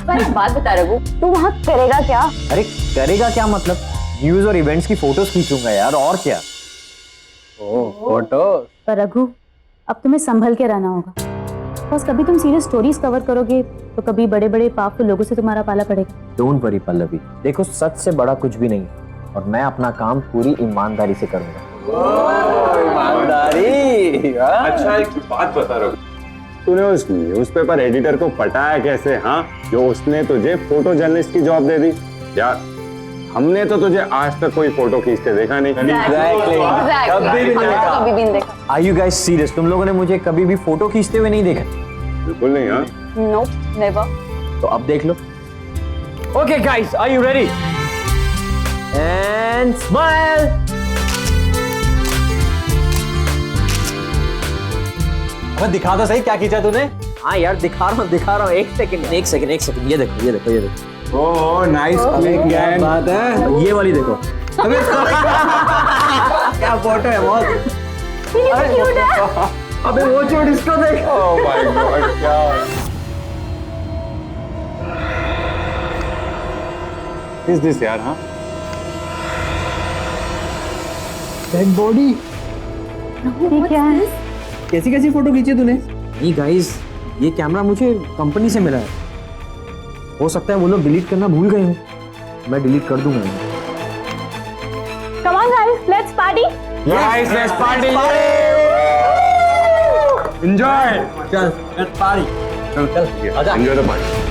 पर एक बात बता रघु, तू वहाँ करेगा क्या? अरे करेगा क्या मतलब, न्यूज और इवेंट्स की फोटोज खींचूंगा यार, और क्या। फोटो। पर रघु, अब तुम्हें संभल के रहना होगा, बस कभी तुम सीरियस स्टोरीज कवर करोगे तो कभी बड़े बड़े पावरफुल लोगों से तुम्हारा पाला पड़ेगा। डोंट वरी पल्लवी, देखो सच से बड़ा कुछ भी नहीं और मैं अपना काम पूरी ईमानदारी से करूंगा। ईमानदारी। अच्छा एक बात बता रहा हूँ, तूने उस न्यूज़पेपर एडिटर को पटाया कैसे? हाँ, जो उसने तुझे फोटो जर्नलिस्ट की जॉब दे दी यार। हमने तो तुझे आज तक कोई फोटो खींचते देखा नहीं। कभी भी नहीं देखा। Are you guys serious? तुम लोगों ने मुझे कभी भी फोटो खींचते हुए नहीं देखा? बिल्कुल नहीं। हाँ नो नेवर। तो अब देख लो। Okay guys, are you ready? And smile. अब दिखा दो सही क्या खींचा तूने। हाँ यार दिखा रहा हूँ। एक सेकंड, ये देखो। Oh nice click gang. बात है, ये वाली देखो। क्या फोटो है बहुत। अबे वो चोट इसको देख। ओह माय गॉड, क्या इज दिस यार? हाँ डेड बॉडी। क्या है? कैसी फोटो खींची तूने? नहीं गाइस, ये कैमरा मुझे कंपनी से मिला है, हो सकता है वो लोग डिलीट करना भूल गए हो, मैं डिलीट कर दूंगा। Come on guys, let's party. Guys let's party. Enjoy. चल लेट्स पार्टी। चल आजा। Enjoy the party.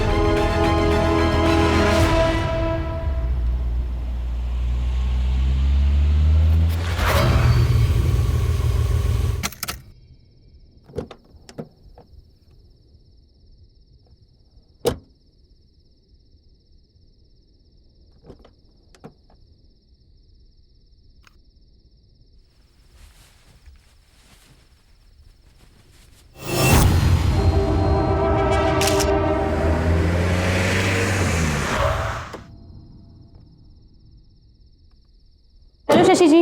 Hello Shashi ji.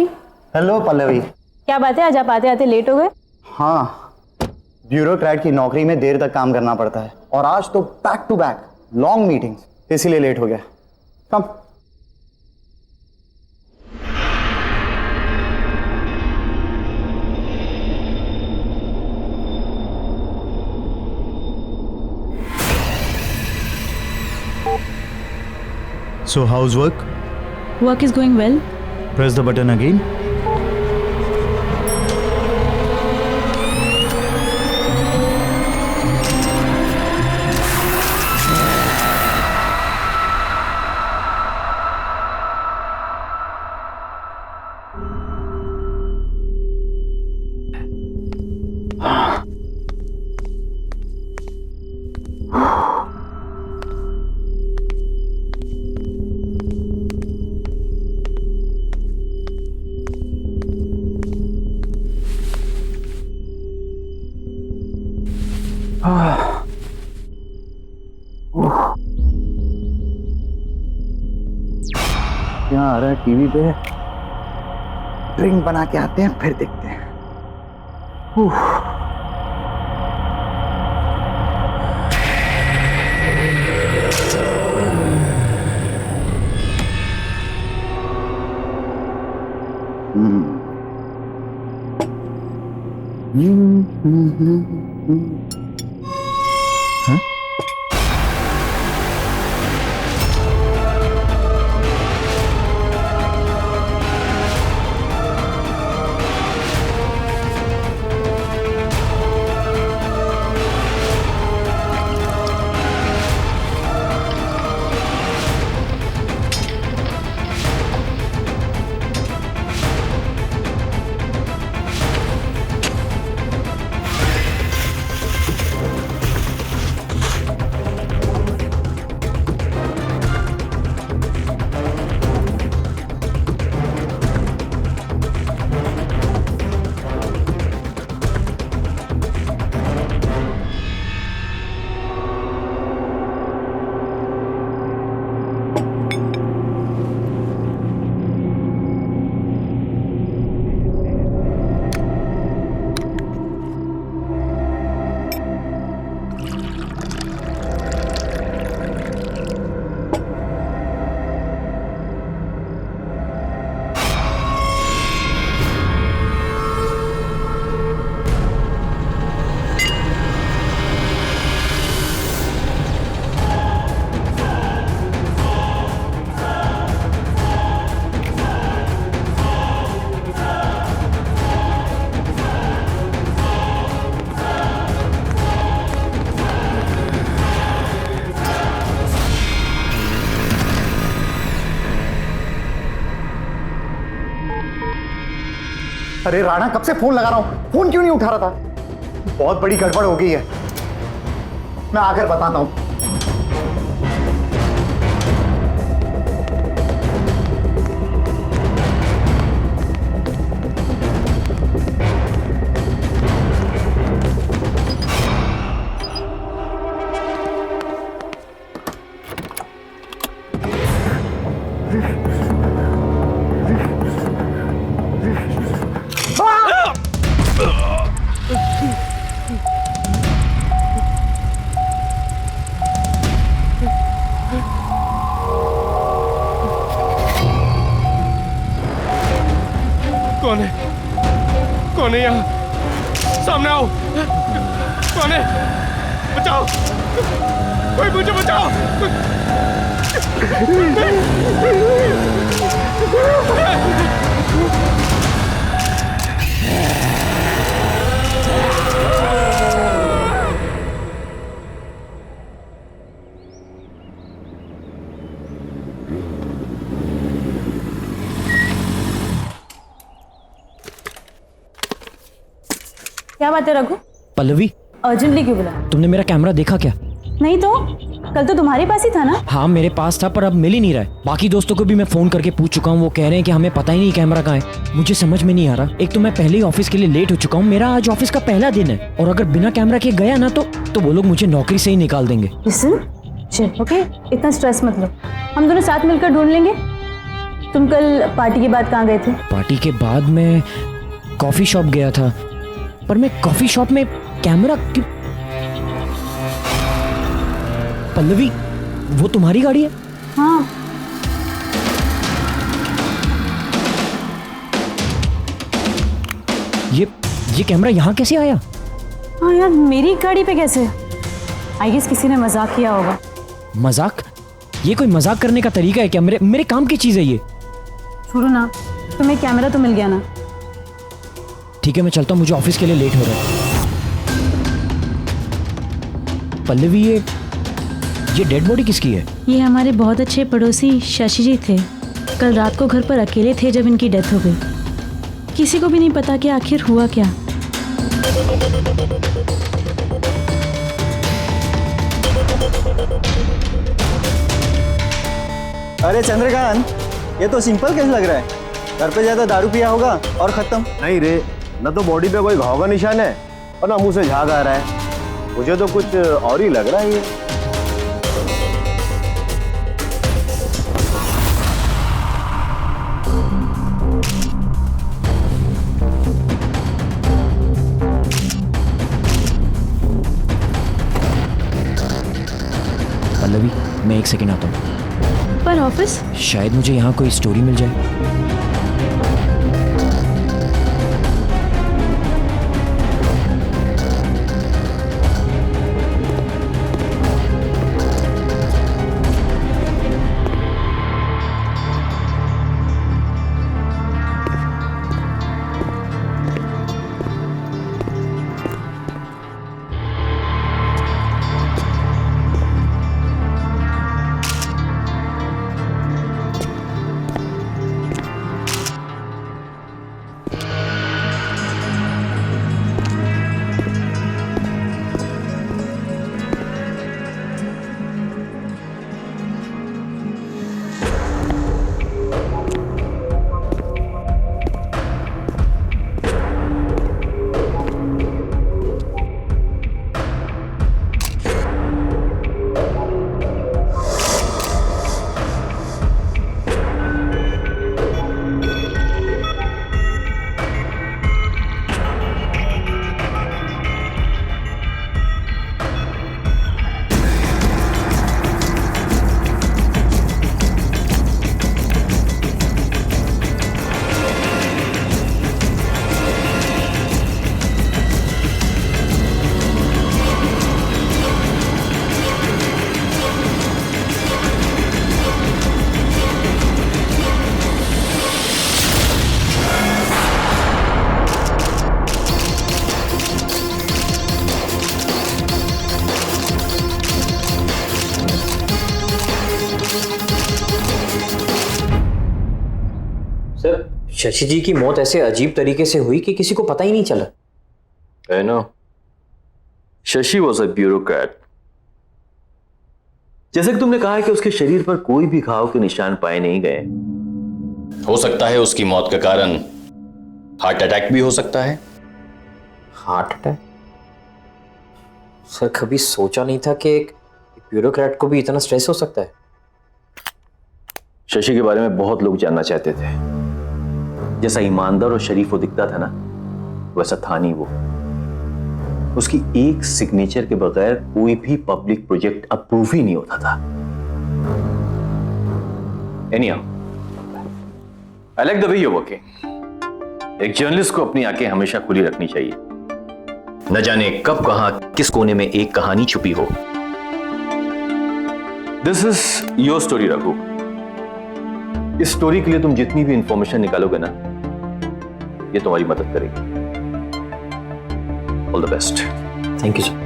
Hello Pallavi. क्या बात है, आज आप आते आते लेट हो गए? हाँ, ब्यूरोक्रेट की नौकरी में देर तक काम करना पड़ता है और आज तो back to back long meetings, इसीलिए लेट हो गया। कम। So how's work? Work is going well. Press the button again. क्या आ रहा है टीवी पे? ड्रिंक बना के आते हैं फिर देखते हैं। हाँ? अरे राणा, कब से फोन लगा रहा हूं, फोन क्यों नहीं उठा रहा था? बहुत बड़ी गड़बड़ हो गई है, मैं आकर बताता हूं। कौन है? कौन है यहाँ? सामने आओ। कौन है? बचाओ, कोई मुझे बचाओ। क्या बात है रघु? पल्लवी, अर्जेंटली क्यों बुला? तुमने मेरा कैमरा देखा क्या? नहीं तो कल तो तुम्हारे पास ही था ना? हाँ मेरे पास था, पर अब मिल ही नहीं रहा है। बाकी दोस्तों को भी मैं फोन करके पूछ चुका हूँ, वो कह रहे हैं कि हमें पता ही नहीं कैमरा कहाँ है। मुझे समझ में नहीं आ रहा। एक तो मैं पहले ही ऑफिस के लिए लेट हो चुका हूँ, मेरा आज ऑफिस का पहला दिन है, और अगर बिना कैमरा के गया ना तो वो लोग मुझे नौकरी से ही निकाल देंगे। ओके, इतना स्ट्रेस मत लो, हम दोनों साथ मिलकर ढूंढ लेंगे। तुम कल पार्टी के बाद कहाँ गए थे? पार्टी के बाद मैं कॉफी शॉप गया था, पर मैं कॉफी शॉप में कैमरा क्यों? पल्लवी, वो तुम्हारी गाड़ी है? हाँ। ये कैमरा यहाँ कैसे आया? हाँ यार, मेरी गाड़ी पे कैसे? आई गेस किसी ने मजाक किया होगा। मजाक? ये कोई मजाक करने का तरीका है क्या? मेरे काम की चीज है ये। छोड़ो ना, तुम्हें कैमरा तो मिल गया ना? ठीक है, मैं चलता हूँ, मुझे ऑफिस के लिए लेट हो रहा है। पल्लवी, ये डेड बॉडी किसकी है? ये हमारे बहुत अच्छे पड़ोसी शशि जी थे। कल रात को घर पर अकेले थे जब इनकी डेथ हो गई। किसी को भी नहीं पता कि आखिर हुआ क्या। अरे चंद्रकांत, ये तो सिंपल केस लग रहा है। घर पे ज्यादा दारू पिया होगा और खत्म। नहीं रे, न तो बॉडी पे कोई घाव का निशान है और ना मुंह से झाग आ रहा है। मुझे तो कुछ और ही लग रहा है ये। पल्लवी, मैं 1 सेकंड आता हूँ। पर ऑफिस? शायद मुझे यहाँ कोई स्टोरी मिल जाए। शशि जी की मौत ऐसे अजीब तरीके से हुई कि किसी को पता ही नहीं चला। I know. Shashi was a bureaucrat. जैसे कि तुमने कहा कि उसके शरीर पर कोई भी घाव के निशान पाए नहीं गए। हो सकता है उसकी मौत का कारण हार्ट अटैक भी हो सकता है। Heart attack? सर कभी सोचा नहीं था कि एक ब्यूरोक्रेट को भी इतना स्ट्रेस हो सकता है। शशि के बारे में बहुत लोग जानना चाहते थे। जैसा ईमानदार और शरीफ वो दिखता था ना, वैसा था नहीं वो। उसकी एक सिग्नेचर के बगैर कोई भी पब्लिक प्रोजेक्ट अप्रूव ही नहीं होता था। Anyhow, I like the way you're working. एक जर्नलिस्ट को अपनी आंखें हमेशा खुली रखनी चाहिए। न जाने कब कहां किस कोने में एक कहानी छुपी हो। This is your story Raghu. इस स्टोरी के लिए तुम जितनी भी इंफॉर्मेशन निकालोगे ना, ये तुम्हारी मदद करेगी। All the best. Thank you sir.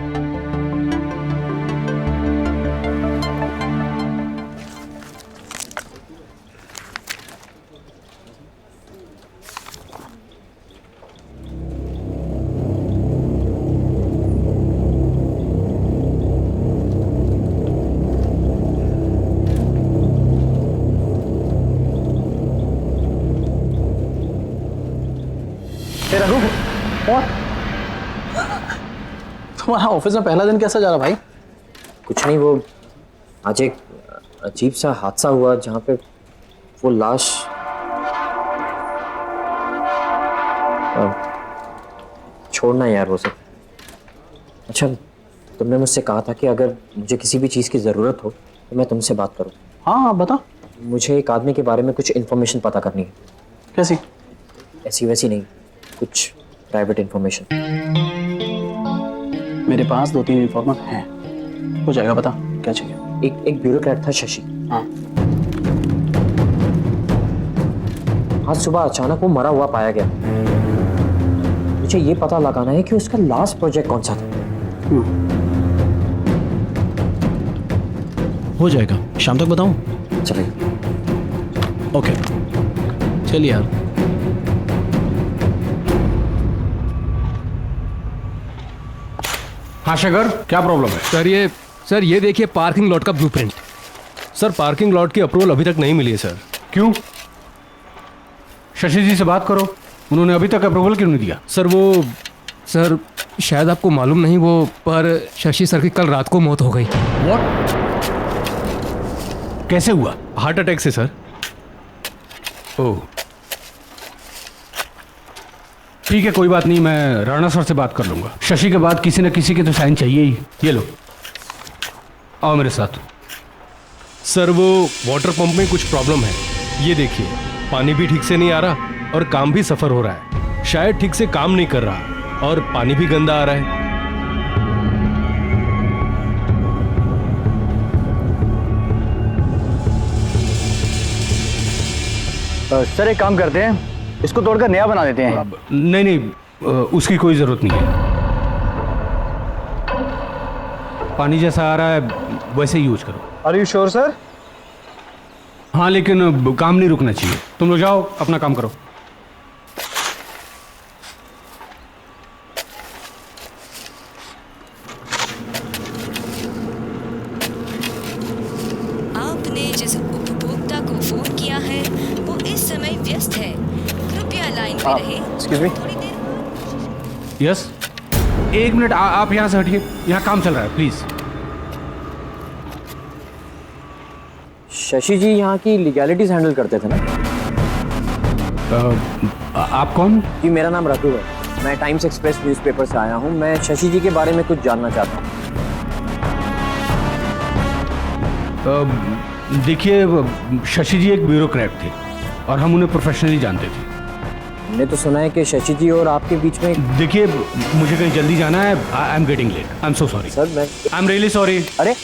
Raghu, और तुम्हारा ऑफिस में पहला दिन कैसा जा रहा भाई? कुछ नहीं, वो आज एक अजीब सा हादसा हुआ जहाँ पे वो लाश छोड़ना यार वो सब। अच्छा, तुमने मुझसे कहा था कि अगर मुझे किसी भी चीज़ की ज़रूरत हो तो मैं तुमसे बात करूं। हाँ बता। मुझे एक आदमी के बारे में कुछ इन्फॉर्मेशन पता करनी है। कैसी? ऐसी वैसी नहीं, कुछ प्राइवेट इन्फॉर्मेशन। मेरे पास 2-3 इन्फॉर्मर हैं, हो जाएगा। बता क्या चाहिए? एक ब्यूरोक्रेट था शशि। हाँ। आज सुबह अचानक वो मरा हुआ पाया गया। मुझे ये पता लगाना है कि उसका लास्ट प्रोजेक्ट कौन सा था। हो जाएगा, शाम तक बताऊं? चलिए। ओके, चलिए यार। हाँ शेखर, क्या प्रॉब्लम है? सर ये देखिए पार्किंग लॉट का ब्लूप्रिंट। सर पार्किंग लॉट की अप्रूवल अभी तक नहीं मिली है सर। क्यों? शशि जी से बात करो, उन्होंने अभी तक अप्रूवल क्यों नहीं दिया? सर शायद आपको मालूम नहीं, वो पर शशि सर की कल रात को मौत हो गई। व्हाट? कैसे हुआ? हार्ट अटैक से सर। ओह ठीक है, कोई बात नहीं, मैं राणा सर से बात कर लूंगा। शशि के बाद किसी न किसी के तो साइन चाहिए ही। ये लो, आओ मेरे साथ। सर वो वाटर पंप में कुछ प्रॉब्लम है। ये देखिए, पानी भी ठीक से नहीं आ रहा और काम भी सफर हो रहा है। शायद ठीक से काम नहीं कर रहा और पानी भी गंदा आ रहा है। सर एक काम करते हैं, इसको तोड़कर नया बना देते हैं। नहीं, उसकी कोई जरूरत नहीं है। पानी जैसा आ रहा है वैसे ही यूज करो। Are you sure sir? हाँ, लेकिन काम नहीं रुकना चाहिए। तुम लोग जाओ, अपना काम करो। आपने जिस उपभोक्ता को फोन किया है वो इस समय व्यस्त है, कृपया लाइन पे रहे। Excuse me. यस, एक मिनट, आप यहाँ से हटिए, यहाँ काम चल रहा है, प्लीज। शशि जी यहाँ की लीगैलिटीज हैंडल करते थे ना? आप कौन? जी मेरा नाम रघु है, मैं टाइम्स एक्सप्रेस न्यूज़पेपर से आया हूँ। मैं शशि जी के बारे में कुछ जानना चाहता हूँ। देखिए, शशि जी एक ब्यूरोक्रेट थे और हम उन्हें प्रोफेशनली जानते थे। हमने तो सुना है कि शशि जी और आपके बीच में। देखिए, मुझे कहीं जल्दी जाना है। I am getting late. I am so sorry sir. मैं आई एम रियली सॉरी। अरे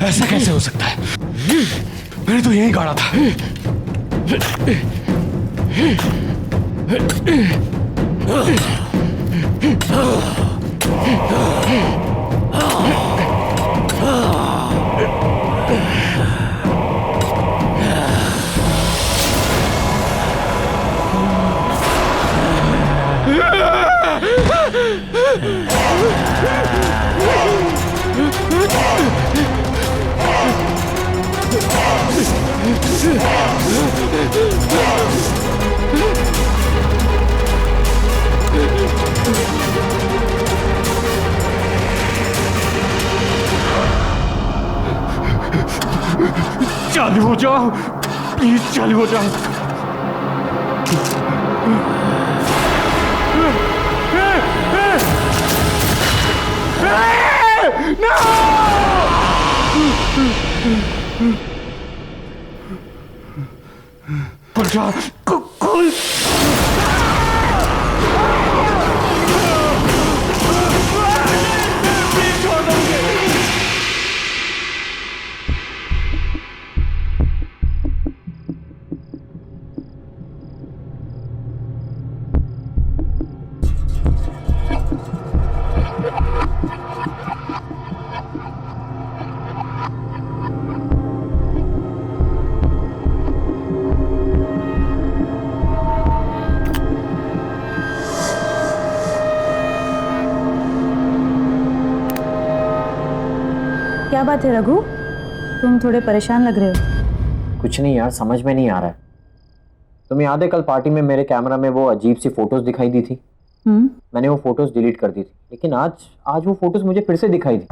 ऐसा कैसे हो सकता है? मैंने तो यही गाड़ा था। चालू हो जाओ प्लीज, चालू हो जाओ। खुल जा, खुल। क्या बात है रघु, तुम थोड़े परेशान लग रहे हो। कुछ नहीं यार, समझ में नहीं आ रहा है। तुम्हें याद है कल पार्टी में मेरे कैमरा में वो अजीब सी फोटोज दिखाई दी थी? मैंने वो फोटोज डिलीट कर दी थी, लेकिन आज वो फोटोज मुझे फिर से दिखाई दी।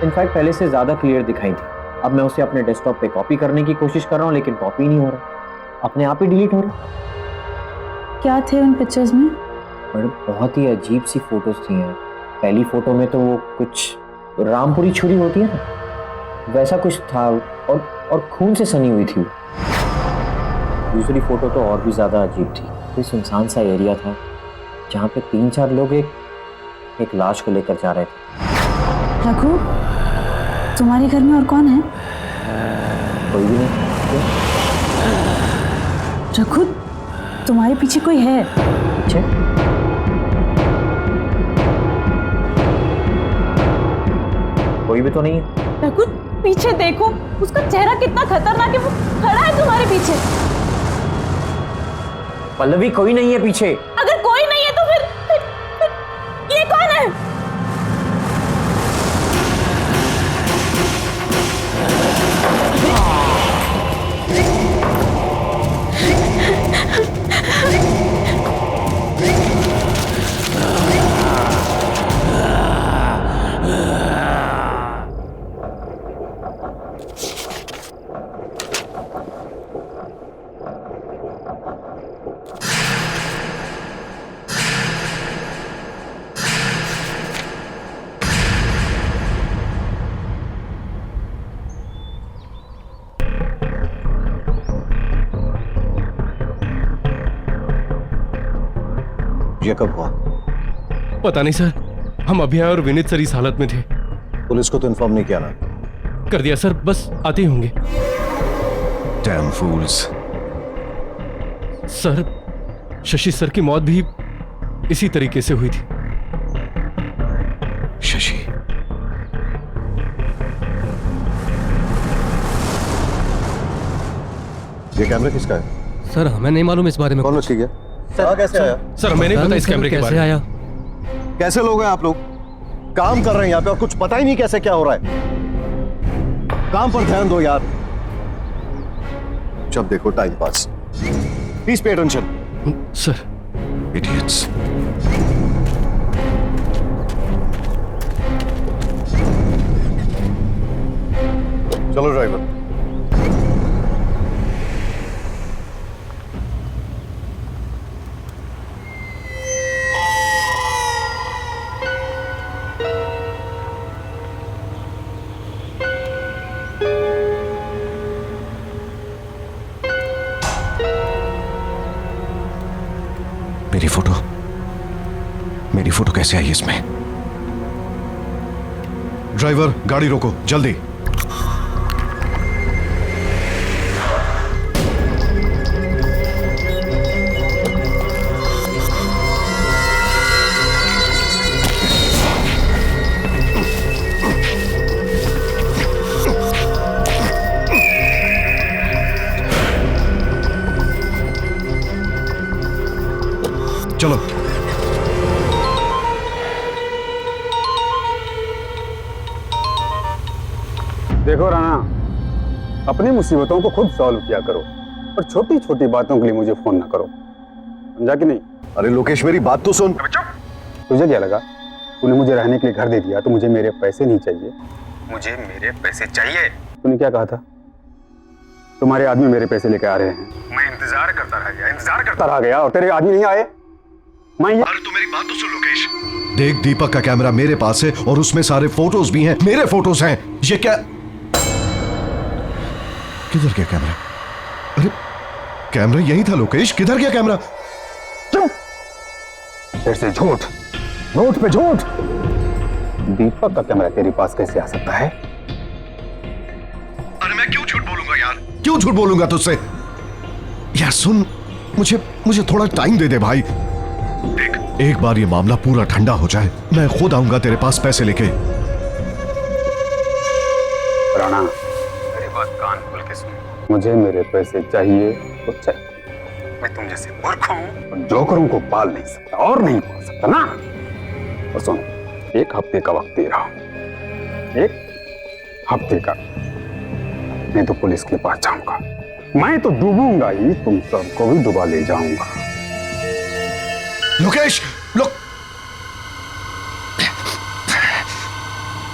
इनफैक्ट पहले से ज्यादा क्लियर दिखाई थी। अब मैं उसे अपने डेस्कटॉप पे कॉपी करने की कोशिश कर रहा हूँ, लेकिन कॉपी नहीं हो रहा, अपने आप ही डिलीट हो रहा। क्या थे उन पिक्चर्स में? पर बहुत ही अजीब सी फोटोज थी यार। पहली फोटो में तो वो कुछ रामपुरी छुरी होती है ना, वैसा कुछ था, और खून से सनी हुई थी। दूसरी फोटो तो और भी ज्यादा अजीब थी। कोई सुनसान सा एरिया था जहाँ पे 3-4 लोग एक लाश को लेकर जा रहे थे। रघु, तुम्हारे घर में और कौन है? कोई भी नहीं। रघु, तुम्हारे पीछे कोई है? पीछे? कोई भी तो नहीं है। रघु, पीछे देखो, उसका चेहरा कितना खतरनाक है, वो खड़ा है तुम्हारे पीछे। पल्लवी, कोई नहीं है पीछे। अगर कोई नहीं है तो फिर ये कौन है? ये कब हुआ? पता नहीं सर, हम अभी आए और विनीत सर इस हालत में थे। पुलिस को तो इन्फॉर्म नहीं किया ना? कर दिया सर, बस आते ही होंगे। Damn fools. Sir, Shashi sir की मौत भी इसी तरीके से हुई थी। शशि? ये कैमरा किसका है? सर हमें नहीं मालूम इस बारे में। कौन ठीक है? सर कैसे आया? सर हमें नहीं पता इस कैमरे के बारे में। आया? कैसे लोग हैं आप लोग? काम कर रहे हैं यहाँ पे और कुछ पता ही नहीं कैसे क्या हो रहा है। काम पर ध्यान दो यार। जब देखो time pass. Please pay attention. Sir. Idiots. चलो ड्राइवर। मेरी फोटो कैसे आई इसमें? ड्राइवर गाड़ी रोको जल्दी। चलो। देखो राणा, अपनी मुसीबतों को खुद सॉल्व किया करो और छोटी छोटी बातों के लिए मुझे फोन ना करो, समझा कि नहीं? अरे लोकेश, मेरी बात तो सुन। तुझे क्या लगा तूने मुझे रहने के लिए घर दे दिया तो मुझे मेरे पैसे नहीं चाहिए? मुझे मेरे पैसे चाहिए। तूने क्या कहा था? तुम्हारे आदमी मेरे पैसे लेके आ रहे हैं। मैं इंतजार करता रह गया और तेरे आदमी नहीं आए। मैं अरे तू मेरी बात तो सुन लोकेश। देख, दीपक का कैमरा मेरे पास है और उसमें सारे फोटोज भी हैं, मेरे फोटोज हैं। ये क्या? किधर गया कैमरा? अरे कैमरा यही था लोकेश, किधर गया कैमरा? फिर से झूठ, झूठ पे झूठ। दीपक का कैमरा तेरे पास कैसे आ सकता है? अरे मैं क्यों झूठ बोलूंगा यार, क्यों झूठ बोलूंगा तुझसे? यार सुन, मुझे थोड़ा टाइम दे दे भाई। देख, एक बार ये मामला पूरा ठंडा हो जाए, मैं खुद आऊंगा तेरे पास पैसे लेके। राणा, मेरी बात कान खोल के सुन। मुझे मेरे पैसे चाहिए तो चाहिए। मैं तुम जैसे मूर्ख हूं और जोकरों को पाल नहीं सकता और नहीं पाल सकता ना। और सुन, 1 हफ्ते का वक्त दे रहा हूं, 1 हफ्ते का। नहीं तो पुलिस के पास जाऊंगा। मैं तो डूबूंगा ही, तुम सबको भी डुबा ले जाऊंगा। लोकेश, लोक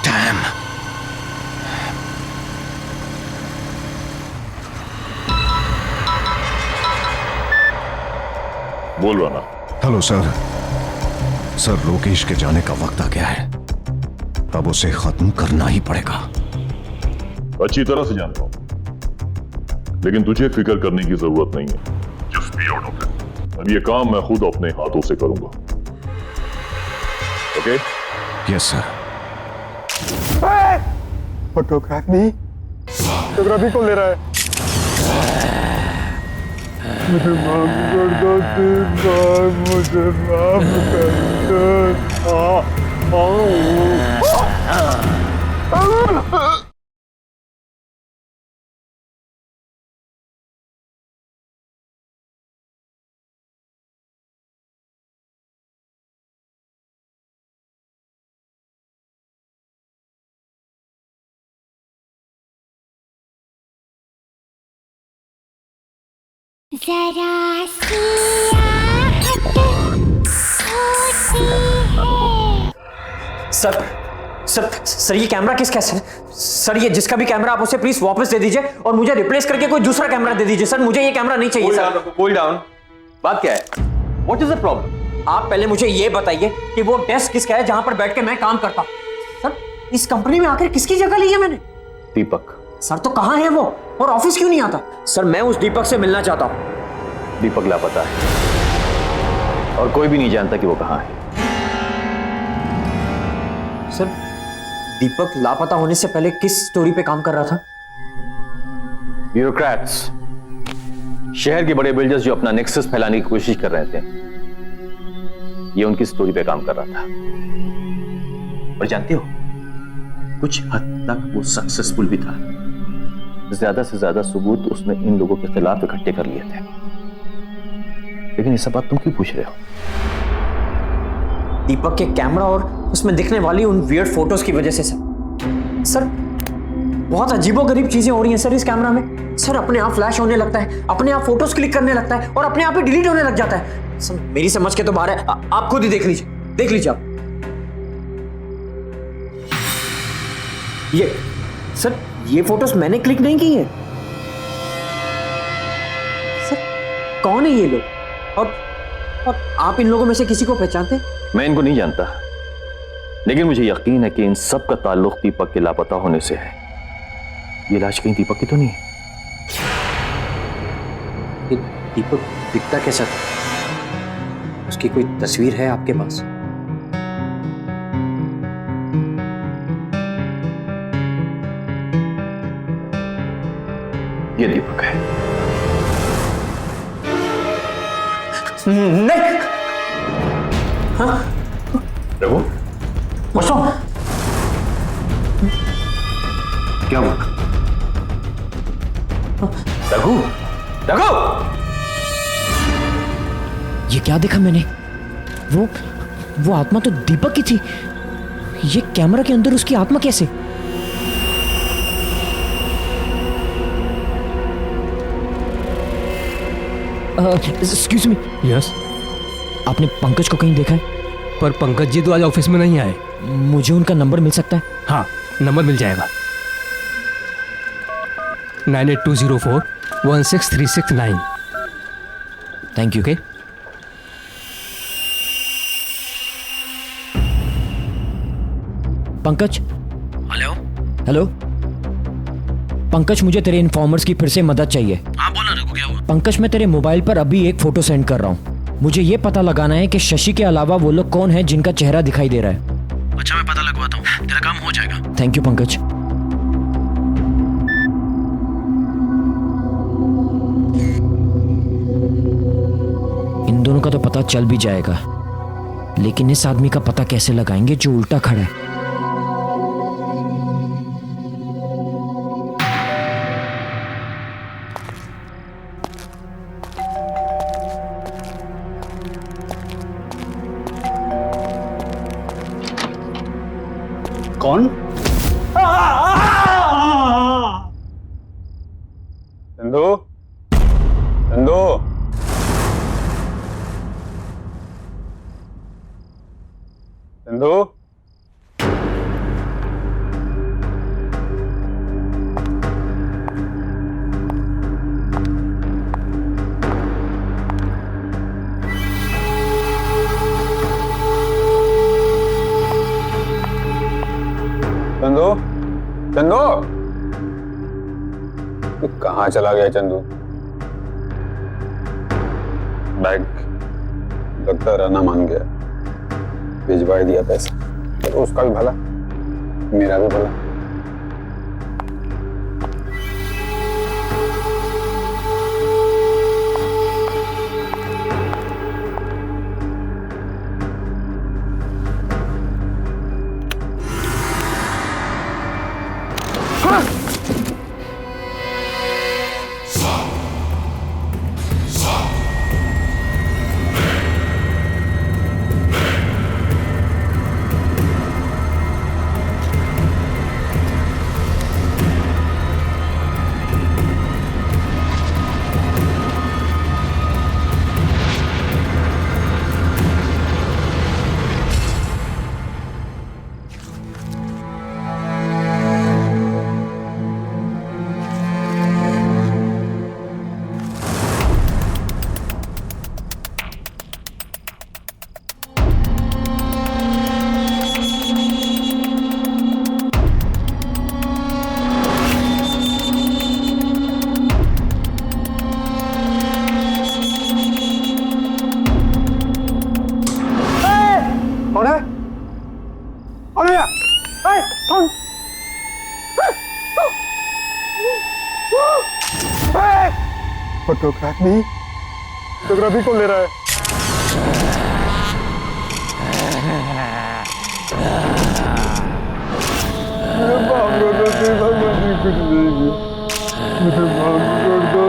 डैम। बोल रहा ना। Hello sir. सर, लोकेश के जाने का वक्त आ गया है, अब उसे खत्म करना ही पड़ेगा। अच्छी तरह से जानता हूं, लेकिन तुझे फिक्र करने की जरूरत नहीं है। Just be out of it. अब ये काम मैं खुद अपने हाथों से करूंगा। ओके? Yes sir. फोटोग्राफी कौन ले रहा है? मुझे माफ कर दो, मुझे माफ कर दो। जरा सी आहट होती है। सर ये कैमरा किसका है सर? सर ये जिसका भी कैमरा आप उसे प्लीज वापस दे दीजिए और मुझे रिप्लेस करके कोई दूसरा कैमरा दे दीजिए। सर मुझे ये कैमरा नहीं चाहिए सर। Cool down. बात क्या है? What is the problem? आप पहले मुझे ये बताइए कि वो डेस्क किसका है जहां पर बैठ के मैं काम करता हूं। सर इस कंपनी में आकर किसकी जगह ली है मैंने? दीपक। सर तो कहां है वो और ऑफिस क्यों नहीं आता? सर मैं उस दीपक से मिलना चाहता हूं। दीपक लापता है और कोई भी नहीं जानता कि वो कहां है। सर दीपक लापता होने से पहले किस स्टोरी पे काम कर रहा था? ब्यूरोक्रेट्स, शहर के बड़े बिल्डर्स जो अपना नेक्सस फैलाने की कोशिश कर रहे थे, ये उनकी स्टोरी पे काम कर रहा था। और जानते हो, कुछ हद तक वो सक्सेसफुल भी था। ज्यादा से ज्यादा सबूत उसने इन लोगों के खिलाफ इकट्ठे कर लिए थे। लेकिन ये सब बात तुम क्यों पूछ रहे हो? दीपक के कैमरा और उसमें दिखने वाली उन वियर्ड फोटोज की वजह से सर बहुत अजीबोगरीब चीजें हो रही हैं सर इस कैमरा में। सर अपने आप फ्लैश होने लगता है, अपने आप फोटोज क्लिक करने लगता है और अपने आप ही डिलीट होने लग जाता है। सर मेरी समझ के तो बाहर है, आप खुद ही देख लीजिए आप। ये सर ये फोटोज मैंने क्लिक नहीं की है। सर कौन है ये लोग और आप इन लोगों में से किसी को पहचानते हैं? मैं इनको नहीं जानता, लेकिन मुझे यकीन है कि इन सब का ताल्लुक दीपक के लापता होने से है। ये लाश कहीं दीपक की तो नहीं है? दीपक दिखता कैसा था? उसकी कोई तस्वीर है आपके पास? ये दीपक है। नहीं। हाँ? रघु, क्या हुआ? रघु, ये क्या देखा मैंने? वो आत्मा तो दीपक की थी। ये कैमरा के अंदर उसकी आत्मा कैसे? Excuse me. यस। आपने पंकज को कहीं देखा है? पर पंकज जी तो आज ऑफिस में नहीं आए। मुझे उनका नंबर मिल सकता है? हाँ, नंबर मिल जाएगा। 9820416369। Thank you. Okay. Pankaj. Hello Pankaj, मुझे तेरे इन्फॉर्मर्स की फिर से मदद चाहिए। हाँ बोला रघु, क्या हुआ? पंकज, मैं तेरे मोबाइल पर अभी एक फोटो सेंड कर रहा हूँ। मुझे ये पता लगाना है कि शशि के अलावा वो लोग कौन है जिनका चेहरा दिखाई दे रहा है। अच्छा, मैं पता लगवाता हूँ, तेरा काम हो जाएगा। Thank you Pankaj. इन दोनों का तो पता चल भी जाएगा, लेकिन इस आदमी का पता कैसे लगाएंगे जो उल्टा खड़ा है? कौन? चंदू, चंदू, चंदू, चंदू, चंदू, तू कहाँ चला गया चंदू? बैग लगता रहना मान गया, भिजवा दिया पैसा। तो उसका भी भला, मेरा भी भला। कौन है? कौन है? कौन? फोटोग्राफी, फोटोग्राफी कौन ले रहा है? मुझे माफ कर दो, भगवान जी कुछ नहीं किया। मुझे माफ कर दो,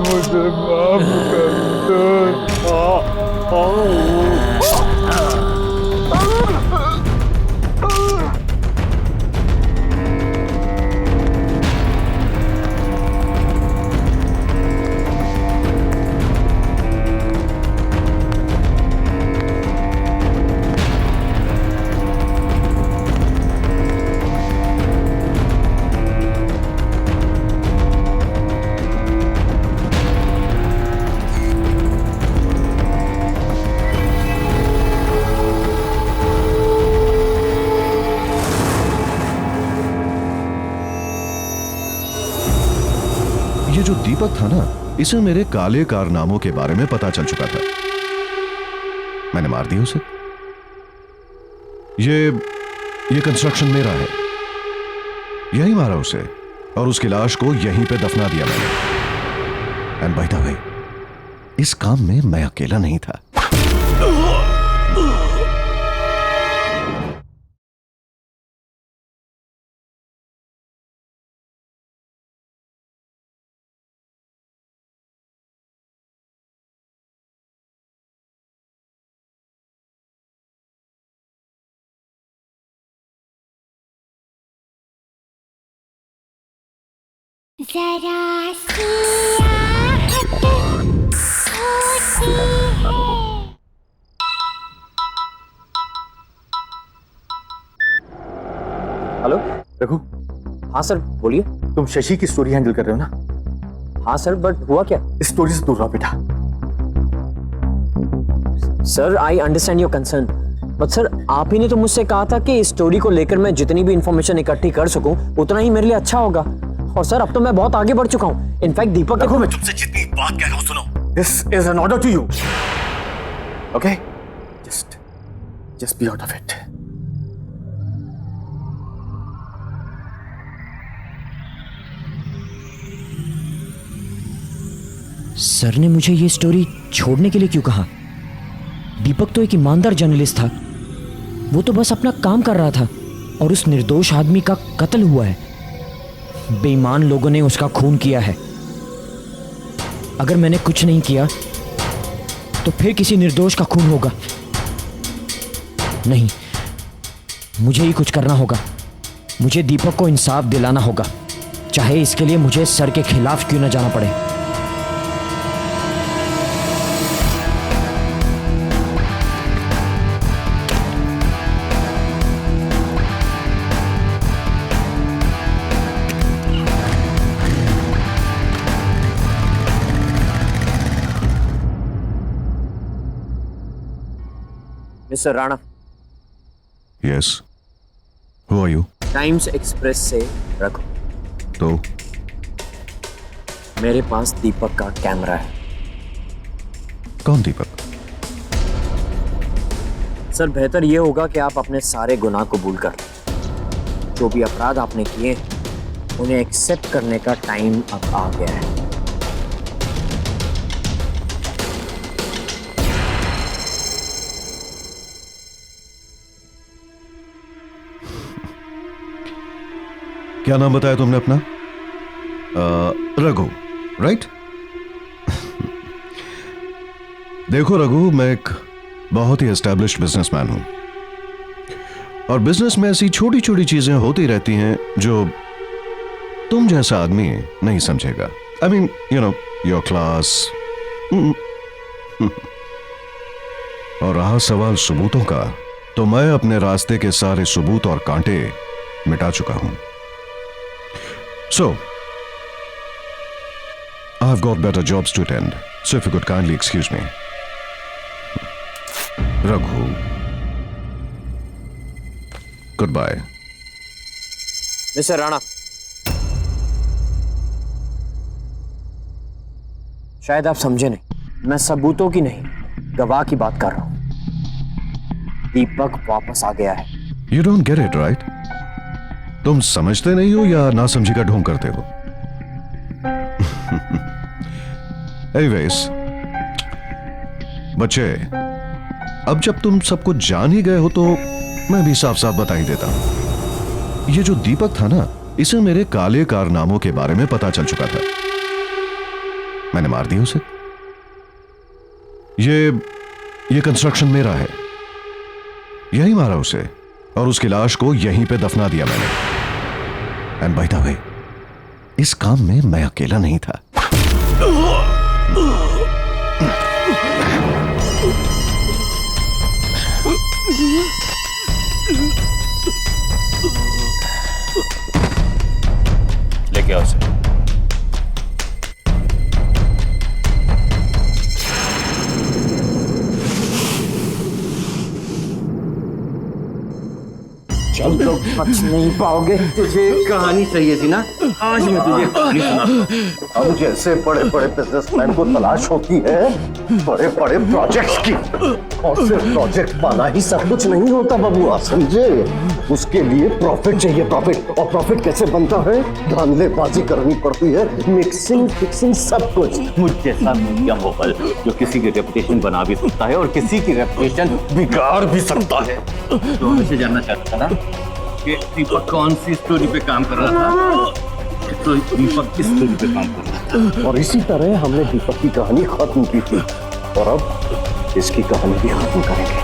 मुझे माफ कर ये जो दीपक था ना, इसे मेरे काले कारनामों के बारे में पता चल चुका था। मैंने मार दिया उसे। ये कंस्ट्रक्शन मेरा है, यही मारा उसे और उसकी लाश को यहीं पे दफना दिया मैंने। एंड बाय द वे, इस काम में मैं अकेला नहीं था। जरा सी आहट होती है। हेलो रघु। हाँ सर बोलिए। तुम शशि की स्टोरी हैंडल कर रहे हो ना? हाँ सर, बट हुआ क्या? इस स्टोरी से दूर रहो बेटा। Sir I understand your concern, but sir आप ही ने तो मुझसे कहा था कि इस स्टोरी को लेकर मैं जितनी भी इंफॉर्मेशन इकट्ठी कर सकूं उतना ही मेरे लिए अच्छा होगा। और सर अब तो मैं बहुत आगे बढ़ चुका हूं। इनफैक्ट दीपक देखो, मैं तुमसे जितनी बात कह रहा हूं सुनो। This is an order to you, okay? Just be out of it. Sir ने मुझे ये स्टोरी छोड़ने के लिए क्यों कहा? दीपक तो एक ईमानदार जर्नलिस्ट था, वो तो बस अपना काम कर रहा था और उस निर्दोष आदमी का कत्ल हुआ है। बेईमान लोगों ने उसका खून किया है। अगर मैंने कुछ नहीं किया तो फिर किसी निर्दोष का खून होगा। नहीं, मुझे ही कुछ करना होगा। मुझे दीपक को इंसाफ दिलाना होगा, चाहे इसके लिए मुझे सर के खिलाफ क्यों ना जाना पड़े। Mister Rana. Yes, who are you? Times express से रखो। तो मेरे पास दीपक का कैमरा है। कौन दीपक? सर बेहतर यह होगा कि आप अपने सारे गुनाह कबूल कर लें। जो भी अपराध आपने किए उन्हें एक्सेप्ट करने का टाइम अब आ गया है। क्या नाम बताया तुमने अपना? रघु, राइट? देखो रघु, मैं एक बहुत ही एस्टैब्लिश्ड बिजनेसमैन हूं और बिजनेस में ऐसी छोटी छोटी चीजें होती रहती हैं जो तुम जैसा आदमी नहीं समझेगा। I mean you know your class. और रहा सवाल सबूतों का, तो मैं अपने रास्ते के सारे सबूत और कांटे मिटा चुका हूं। So, I've got better jobs to attend, so if you could kindly excuse me. Raghu. Goodbye. Mister Rana, शायद आप समझे नहीं, मैं सबूतों की नहीं, गवाह की बात कर रहा हूं। दीपक वापस आ गया है। You don't get it, right? तुम समझते नहीं हो या नासमझी का ढोंग करते हो? Anyways, बच्चे, अब जब तुम सब कुछ जान ही गए हो तो मैं भी साफ साफ बता ही देता हूं। ये जो दीपक था ना, इसे मेरे काले कारनामों के बारे में पता चल चुका था। मैंने मार दिया उसे। ये कंस्ट्रक्शन मेरा है, यही मारा उसे और उसकी लाश को यहीं पे दफना दिया मैंने। एंड बाय द वे, इस काम में मैं अकेला नहीं था। लेके आओ उसे। चल तो बच नहीं पाओगे। तुझे कहानी चाहिए थी ना, आज मैं तुझे कहानी सुनाता हूं। अब जैसे बड़े बड़े बिजनेसमैन को तलाश होती है बड़े बड़े प्रोजेक्ट्स की, और सिर्फ प्रोजेक्ट पाना ही सब कुछ नहीं होता बबुआ, समझे? उसके लिए प्रॉफिट चाहिए, प्रॉफिट। और प्रॉफिट कैसे बनता है? धांधलेबाजी करनी पड़ती है, मिक्सिंग फिक्सिंग सब कुछ। मुझ जैसा मीडिया मोगल जो किसी की रेपुटेशन बना भी सकता है और किसी की रेपुटेशन बिगाड़ भी सकता है। तो हमें जानना चाहता था ना कि दीपक कौन सी स्टोरी पे काम कर रहा था? तो दीपक इस स्टोरी पे काम कर रहा था और इसी तरह हमने दीपक की कहानी खत्म की थी और अब इसकी कहानी भी खत्म करेंगे।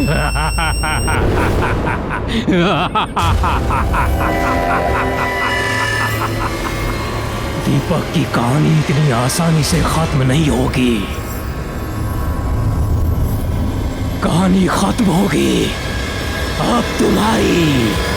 दीपक की कहानी इतनी आसानी से खत्म नहीं होगी। कहानी खत्म होगी अब तुम्हारी।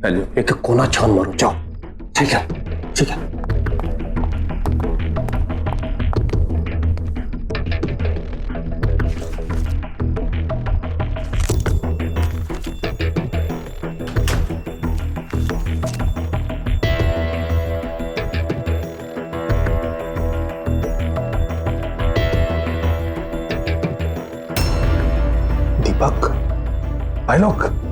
हेलो, एक कोना छान मारो, जाओ। ठीक है, ठीक है। दीपक, आलोक।